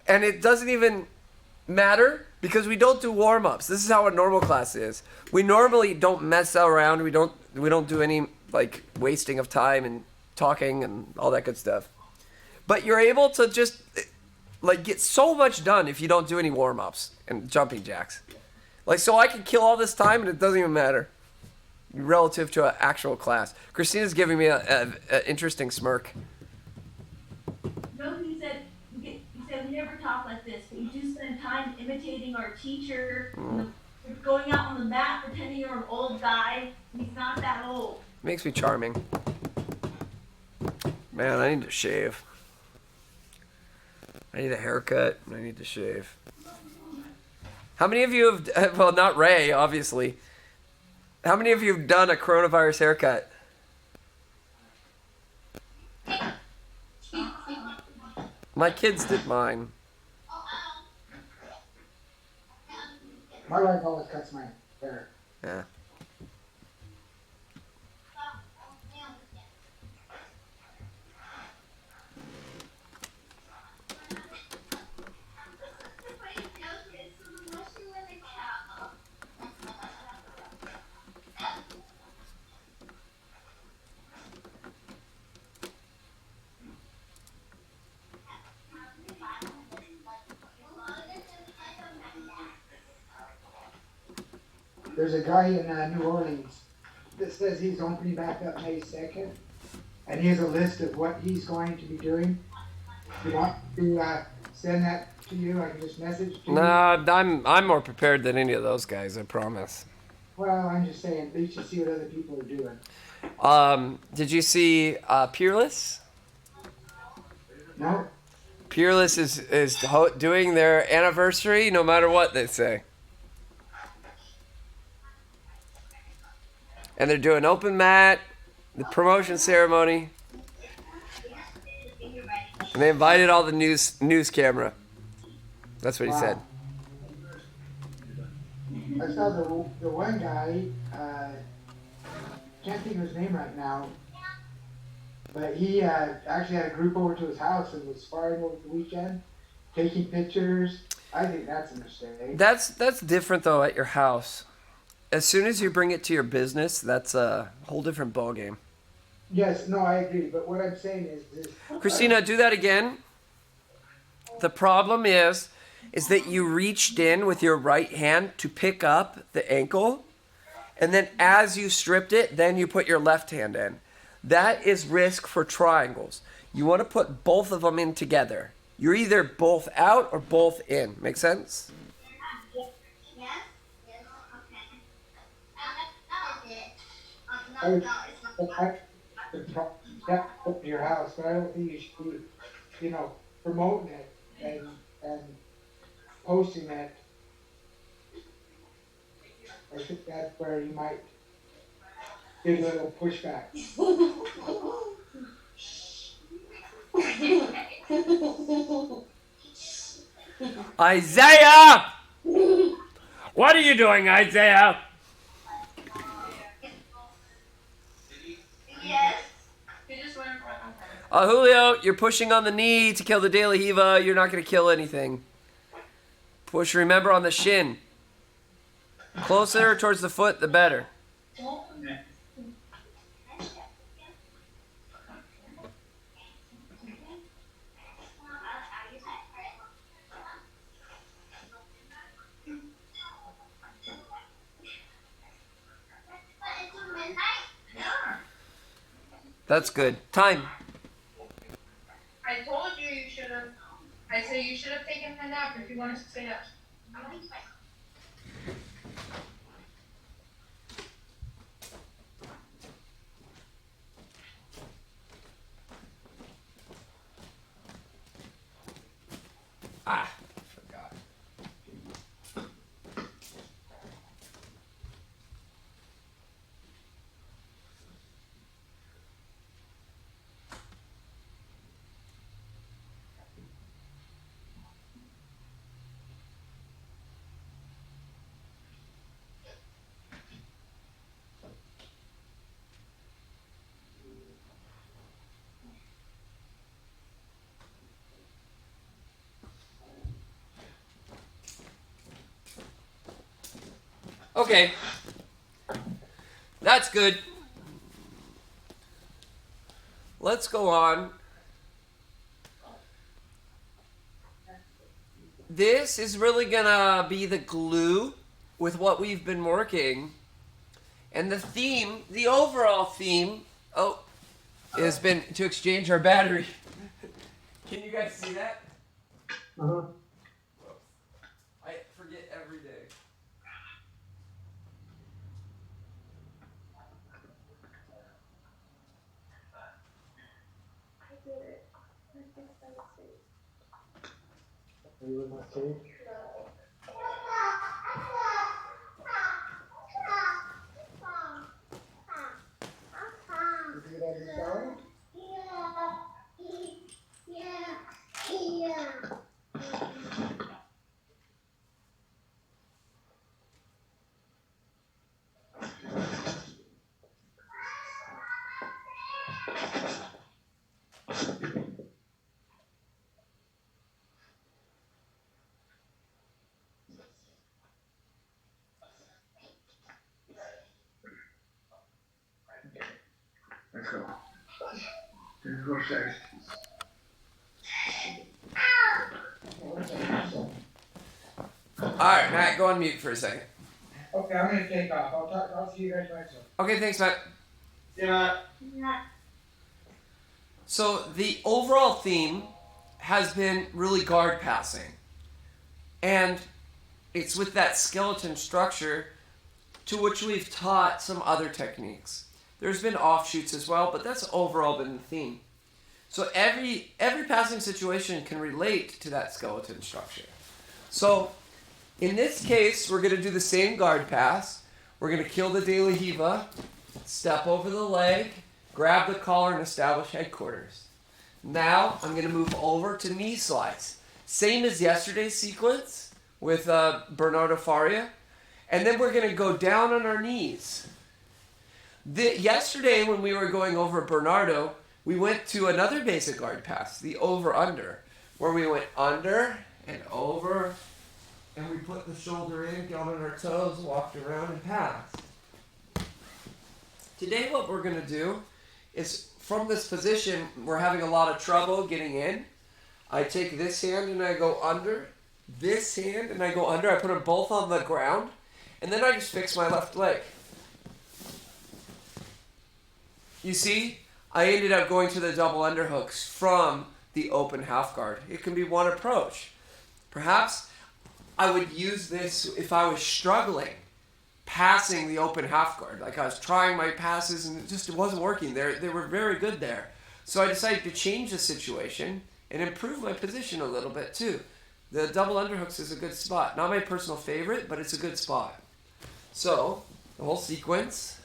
it doesn't even matter because we don't do warm-ups. This is how a normal class is. We normally don't mess around. We don't do any like wasting of time and talking and all that good stuff. But you're able to just like get so much done if you don't do any warm-ups and jumping jacks. Like, so I can kill all this time and it doesn't even matter relative to an actual class. Christina's giving me an interesting smirk. No, he said we never talk like this, but you do spend time imitating our teacher, going out on the mat pretending you're an old guy. He's not that old. Makes me charming. Man, I need to shave. I need a haircut and I need to shave. How many of you have, well, not Ray, obviously. How many of you have done a coronavirus haircut? My kids did mine. My wife always cuts my hair. Yeah. There's a guy in New Orleans that says he's opening back up May 2nd, and he has a list of what he's going to be doing. You want to send that to you? I can just message to you. Nah, I'm more prepared than any of those guys, I promise. Well, I'm just saying, at least you see what other people are doing. Did you see Peerless? No? Peerless is doing their anniversary no matter what they say. And they're doing open mat, the promotion ceremony. And they invited all the news camera. That's what he said. I saw the one guy, can't think of his name right now, but he actually had a group over to his house and was sparring over the weekend, taking pictures. I think that's a mistake. That's different though at your house. As soon as you bring it to your business, that's a whole different ballgame. Yes, no, I agree. But what I'm saying is Christina, do that again. The problem is that you reached in with your right hand to pick up the ankle, and then as you stripped it, then you put your left hand in. That is risk for triangles. You want to put both of them in together. You're either both out or both in. Make sense? I would that up to your house, but I don't think you should be, promoting it and posting it. I think that's where you might get a little pushback. Isaiah! What are you doing, Isaiah? Yes. Julio, you're pushing on the knee to kill the De La Hiva. You're not going to kill anything. Push, remember, on the shin. Closer towards the foot, the better. That's good. Time. I told you you should have. I said you should have taken a nap if you wanted to stay up. Ah, forgot. Okay. That's good. Let's go on. This is really gonna be the glue with what we've been working. And the theme, the overall theme, has been to exchange our battery. Can you guys see that? Uh-huh. I forget every day. Are you with my tape? Did you get out of the shower? Let's go. 4 seconds. Alright, Matt, go on mute for a second. Okay, I'm gonna take off. I'll see you guys next one. Okay, thanks, Matt. Yeah. So the overall theme has been really guard passing. And it's with that skeleton structure to which we've taught some other techniques. There's been offshoots as well, but that's overall been the theme. So every passing situation can relate to that skeleton structure. So in this case, we're going to do the same guard pass. We're going to kill the De La Hiva, step over the leg, grab the collar, and establish headquarters. Now I'm going to move over to knee slice. Same as yesterday's sequence with Bernardo Faria. And then we're going to go down on our knees. Yesterday when we were going over Bernardo, we went to another basic guard pass, the over-under, where we went under and over, and we put the shoulder in, got on our toes, walked around, and passed. Today what we're going to do is, from this position, we're having a lot of trouble getting in. I take this hand and I go under, this hand and I go under. I put them both on the ground, and then I just fix my left leg. You see, I ended up going to the double underhooks from the open half guard. It can be one approach. Perhaps I would use this if I was struggling passing the open half guard. Like I was trying my passes and it wasn't working. They were very good there. So I decided to change the situation and improve my position a little bit too. The double underhooks is a good spot. Not my personal favorite, but it's a good spot. So, the whole sequence,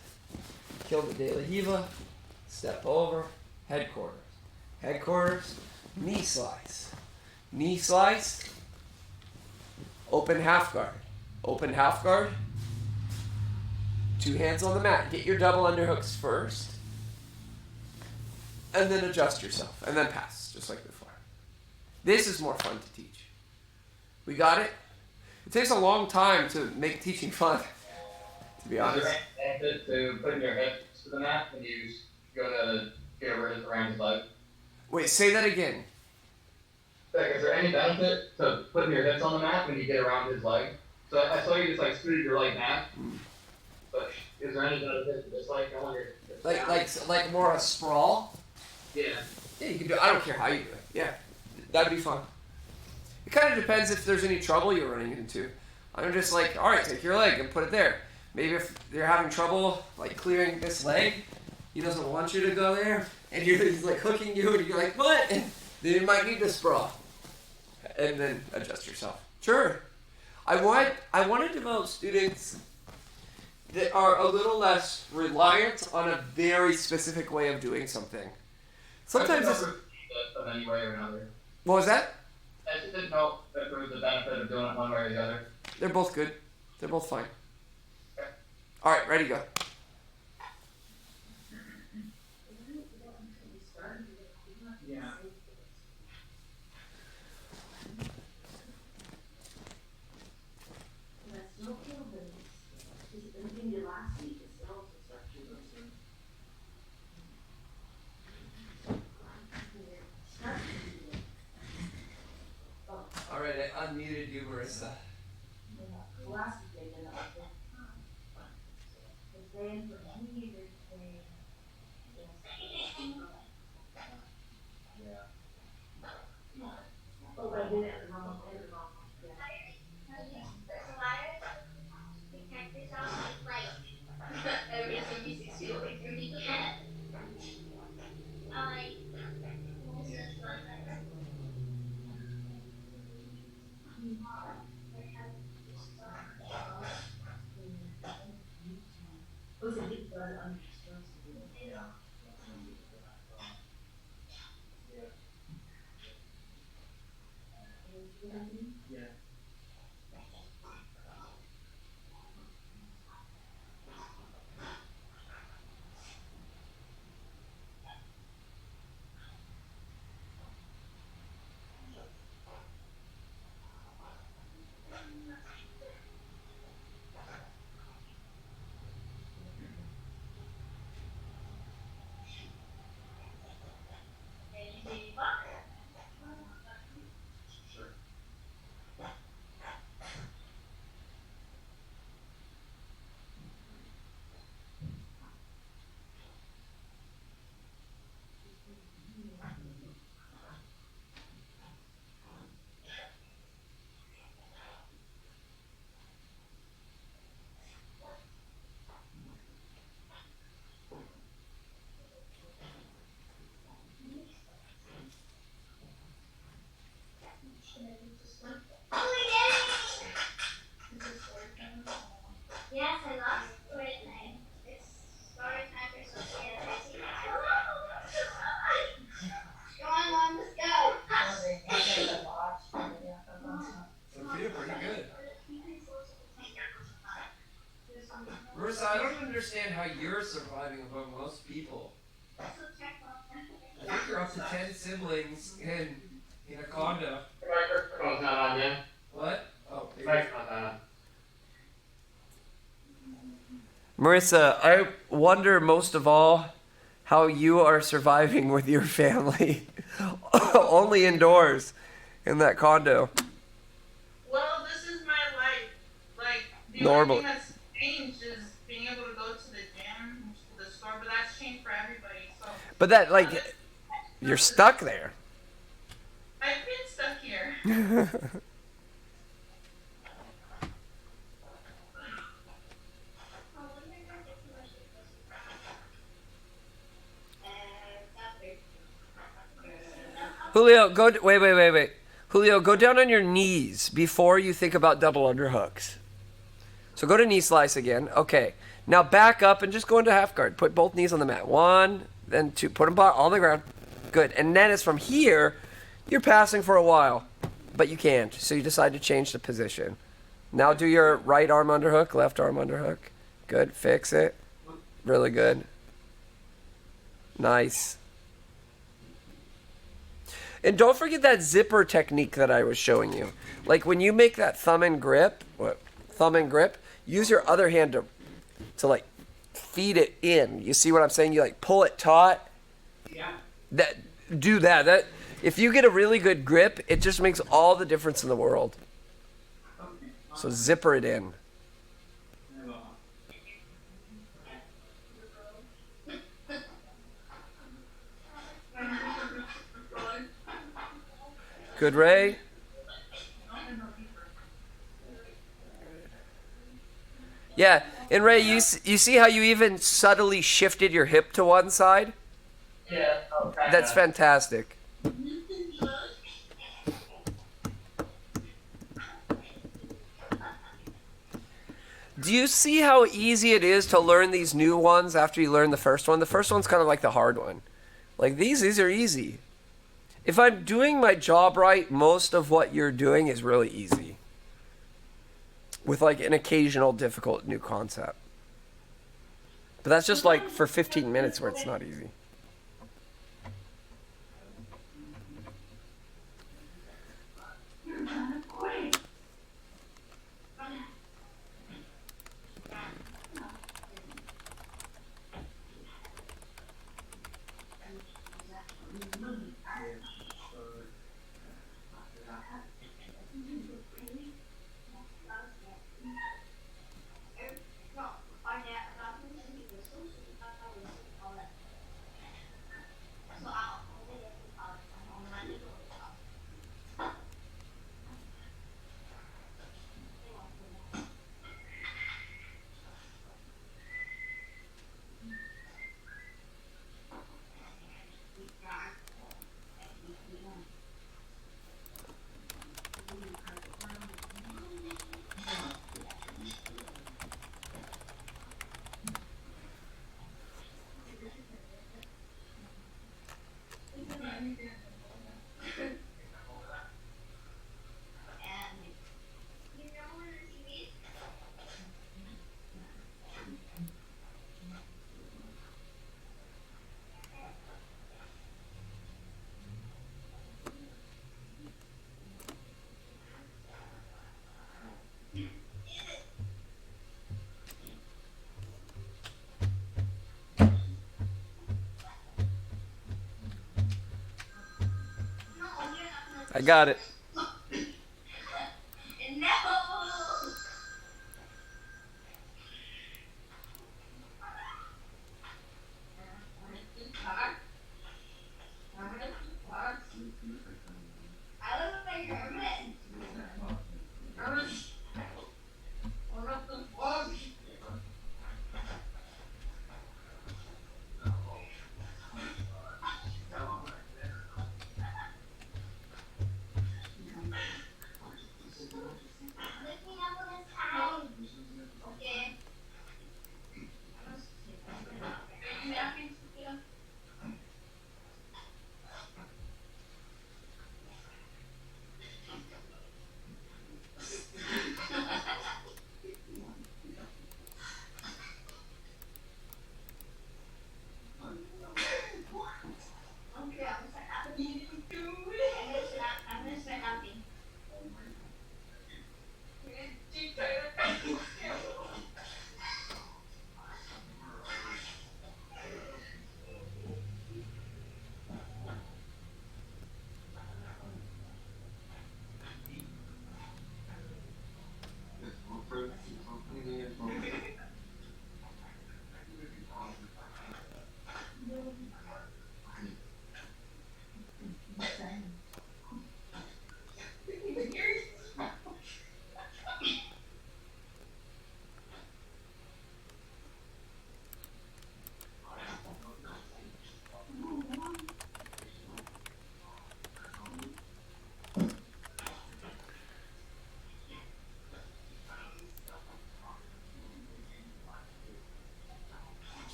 kill the De La Hiva, step over, headquarters. Headquarters, knee slice. Knee slice, open half guard. Open half guard, 2 hands on the mat. Get your double underhooks first, and then adjust yourself, and then pass, just like before. This is more fun to teach. We got it? It takes a long time to make teaching fun, to be honest. Is there any benefit to putting your hips to the mat when you go to get around his leg? Wait, say that again. Like, is there any benefit to putting your hips on the mat when you get around his leg? So I saw you just like scooted your leg back. But is there any benefit to just like going your hips Like more a sprawl. Yeah. Yeah, you can do it. I don't care how you do it. Yeah, that'd be fun. It kind of depends if there's any trouble you're running into. I'm just like, all right, take your leg and put it there. Maybe if you're having trouble like clearing this leg, he doesn't want you to go there, and he's like hooking you, and you're like, what? And then you might need to sprawl, and then adjust yourself. Sure. I want to develop students that are a little less reliant on a very specific way of doing something. Sometimes it's... Of any way or another. What was that? I just didn't know if there was the benefit of doing it one way or the other. They're both good. They're both fine. All right, ready, go. Yeah. All right, I unmuted you, Marissa. Yes, I love story time. It's story time for society. Come on, let's go. Sophia, pretty good. Marissa, I don't understand how you're surviving among most people. I think you're up to 10 siblings in a condo. The microphone's not on yet. What? Oh, The microphone's not on. Marissa, I wonder most of all how you are surviving with your family only indoors in that condo. Well, this is my life. Like, the Normal. only thing that's changed is being able to go to the gym, to the store, but that's changed for everybody. So, But that, like, you're stuck there. I've been stuck here. Julio, wait. Julio, go down on your knees before you think about double underhooks. So go to knee slice again. Okay. Now back up and just go into half guard. Put both knees on the mat. 1, then 2. Put them on the ground. Good. And then it's from here, you're passing for a while, but you can't. So you decide to change the position. Now do your right arm underhook, left arm underhook. Good. Fix it. Really good. Nice. And don't forget that zipper technique that I was showing you. Like when you make that thumb and grip, use your other hand to like feed it in. You see what I'm saying? You like pull it taut. Yeah. Do that. That if you get a really good grip, it just makes all the difference in the world. Okay. So zipper it in. Good, Ray? Yeah, and Ray, you see how you even subtly shifted your hip to one side? Yeah. Oh, That's fantastic. Do you see how easy it is to learn these new ones after you learn the first one? The first one's kind of like the hard one. Like these are easy. If I'm doing my job right, most of what you're doing is really easy. With like an occasional difficult new concept. But that's just like for 15 minutes where it's not easy. I got it.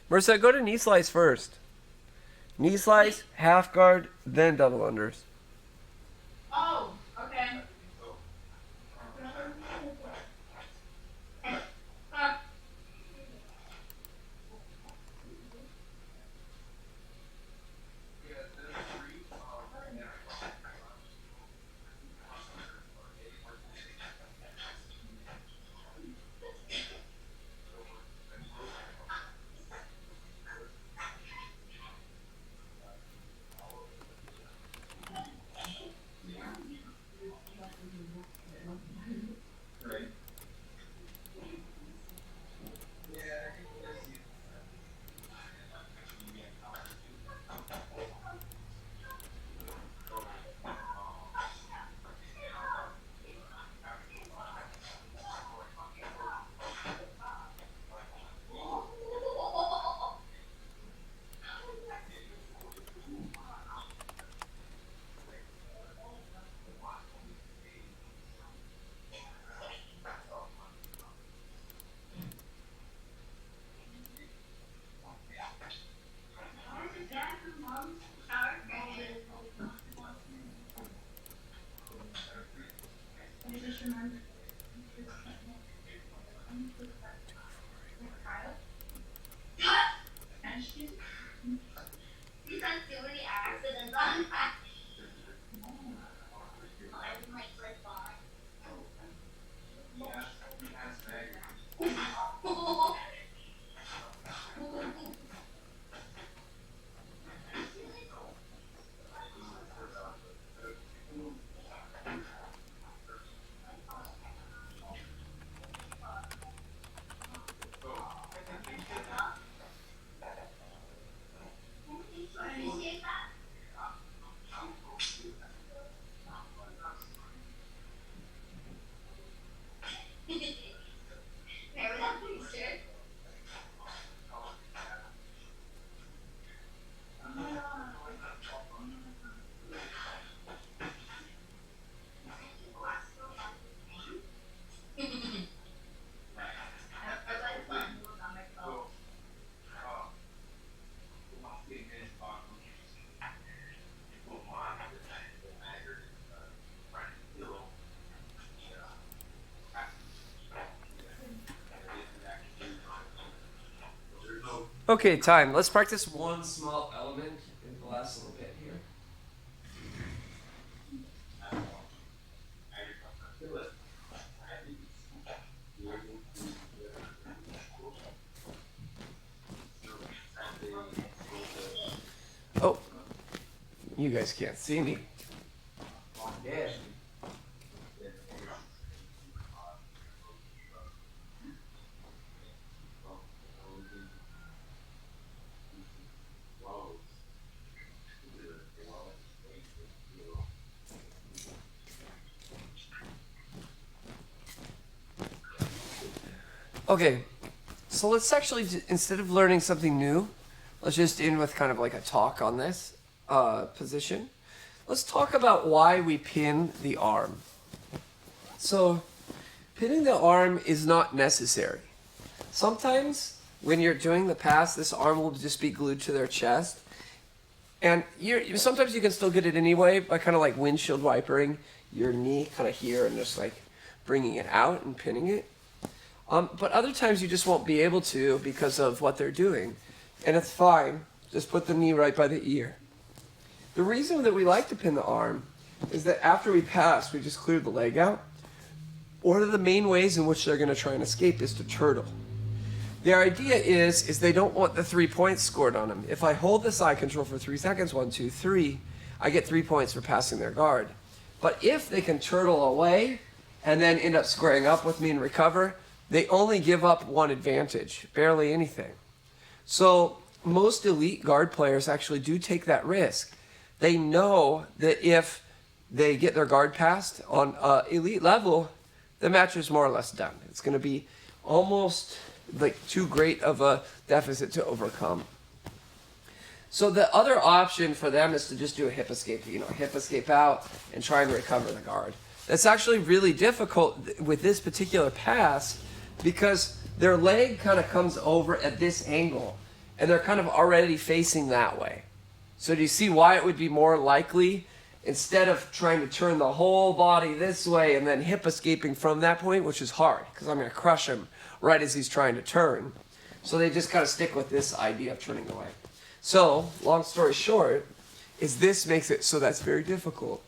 Marissa, go to knee slice first. Knee slice, half guard, then double unders. Oh, okay. He's had too many accidents on that. I might slip on. Appreciate that. Remember that picture? Okay, time. Let's practice one small element in the last little bit here. Oh, you guys can't see me. Yeah. Okay, so let's actually, instead of learning something new, let's just end with kind of like a talk on this position. Let's talk about why we pin the arm. So, pinning the arm is not necessary. Sometimes, when you're doing the pass, this arm will just be glued to their chest. And sometimes you can still get it anyway by kind of like windshield wipering your knee kind of here and just like bringing it out and pinning it. But other times you just won't be able to because of what they're doing. And it's fine. Just put the knee right by the ear. The reason that we like to pin the arm is that after we pass, we just clear the leg out. One of the main ways in which they're going to try and escape is to turtle. The idea is they don't want the 3 points scored on them. If I hold the side control for 3 seconds, 1, 2, 3, I get 3 points for passing their guard. But if they can turtle away and then end up squaring up with me and recover, they only give up one advantage, barely anything. So most elite guard players actually do take that risk. They know that if they get their guard passed on elite level, the match is more or less done. It's going to be almost like too great of a deficit to overcome. So the other option for them is to just do a hip escape, hip escape out and try and recover the guard. That's actually really difficult with this particular pass because their leg kind of comes over at this angle. and they're kind of already facing that way. So do you see why it would be more likely, instead of trying to turn the whole body this way and then hip escaping from that point, which is hard, because I'm going to crush him right as he's trying to turn. So they just kind of stick with this idea of turning away. So, long story short, is this makes it so that's very difficult.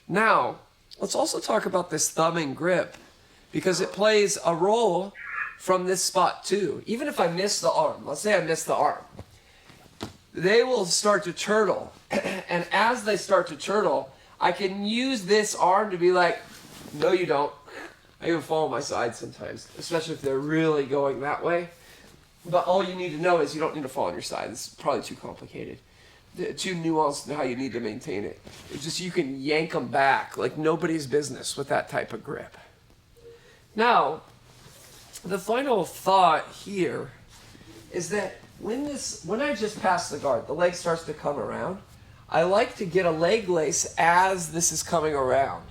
Now, let's also talk about this thumb and grip, because it plays a role from this spot too. Even if I miss the arm, let's say I miss the arm, they will start to turtle. And as they start to turtle, I can use this arm to be like, no you don't. I even fall on my side sometimes, especially if they're really going that way. But all you need to know is you don't need to fall on your side. It's probably too complicated. Too nuanced in how you need to maintain it. It's just you can yank them back like nobody's business with that type of grip. Now, the final thought here is that when I just pass the guard, the leg starts to come around, I like to get a leg lace as this is coming around.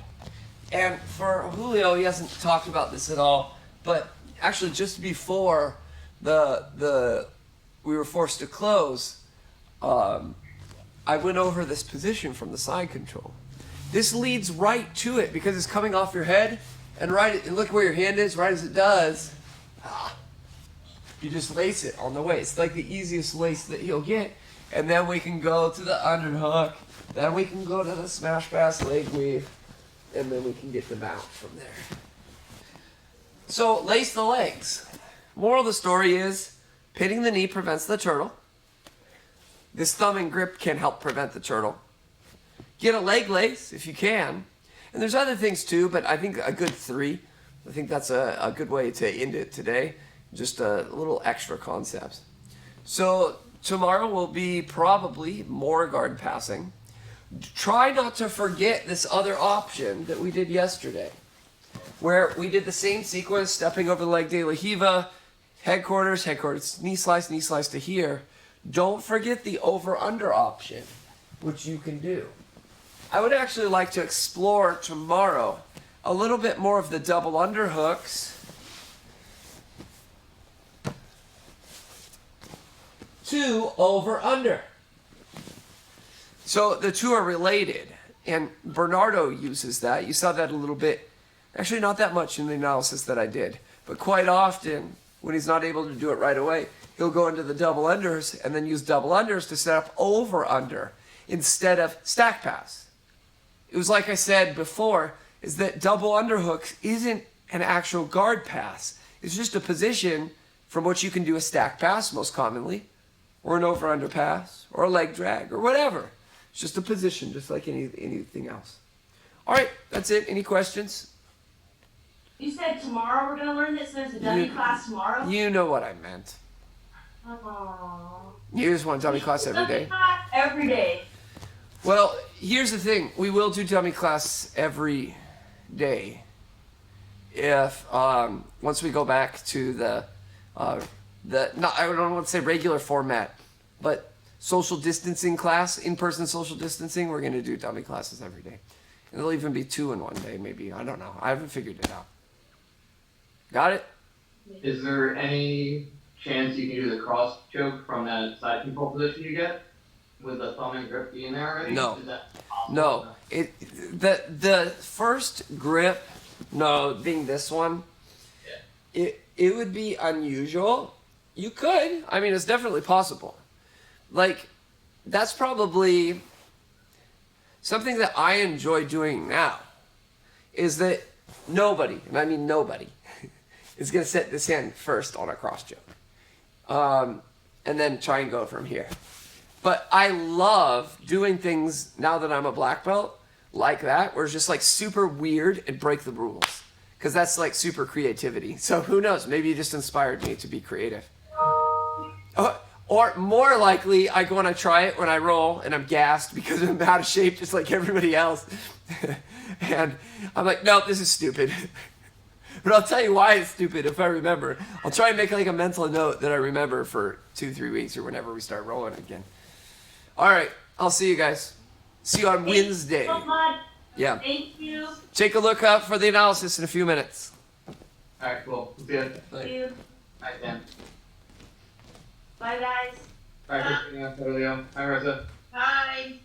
And for Julio, he hasn't talked about this at all, but actually just before we were forced to close, I went over this position from the side control. This leads right to it because it's coming off your head, and look where your hand is, right as it does, you just lace it on the way. It's like the easiest lace that you'll get, and then we can go to the underhook, then we can go to the smash pass leg weave, and then we can get the mount from there. So lace the legs. Moral of the story is, pinning the knee prevents the turtle. This thumb and grip can help prevent the turtle. Get a leg lace if you can. And there's other things too, but I think a good 3. I think that's a good way to end it today. Just a little extra concepts. So tomorrow will be probably more guard passing. Try not to forget this other option that we did yesterday, where we did the same sequence, stepping over the leg de la Hiva, headquarters, knee slice to here. Don't forget the over-under option, which you can do. I would actually like to explore tomorrow a little bit more of the double underhooks. 2 over-under. So the two are related, and Bernardo uses that. You saw that a little bit. Actually, not that much in the analysis that I did, but quite often, when he's not able to do it right away, he'll go into the double unders and then use double unders to set up over-under instead of stack pass. It was like I said before, is that double underhooks isn't an actual guard pass. It's just a position from which you can do a stack pass most commonly, or an over-under pass, or a leg drag, or whatever. It's just a position, just like anything else. All right, that's it. Any questions? You said tomorrow we're going to learn this? There's a dummy class tomorrow? You know what I meant. Aww. You just want dummy class every day? Every day. Well, here's the thing. We will do dummy class every day. If, once we go back to I don't want to say regular format, but social distancing class, in-person social distancing, we're going to do dummy classes every day. And there'll even be 2 in one day, maybe. I don't know. I haven't figured it out. Got it? Is there any chance you can do the cross choke from that side control position you get? With the thumb and grip being there already? No. Is that possible? No. The first grip, being this one, it would be unusual. You could. I mean, it's definitely possible. Like, that's probably something that I enjoy doing now, is that nobody, and I mean nobody, is going to set this hand first on a cross choke. And then try and go from here. But I love doing things now that I'm a black belt like that, where it's just like super weird and break the rules. Because that's like super creativity. So who knows? Maybe you just inspired me to be creative. Or more likely, I go and I try it when I roll and I'm gassed because I'm out of shape just like everybody else. And I'm like, no, this is stupid. But I'll tell you why it's stupid if I remember. I'll try and make like a mental note that I remember for 2-3 weeks or whenever we start rolling again. All right, I'll see you guys. See you on Wednesday. Thank you so much. Yeah. Thank you. Take a look up for the analysis in a few minutes. Alright, cool. See ya. Thank you. Alright, Dan. Bye, guys. Bye, Christina. Julio. Hi, Marissa. Bye.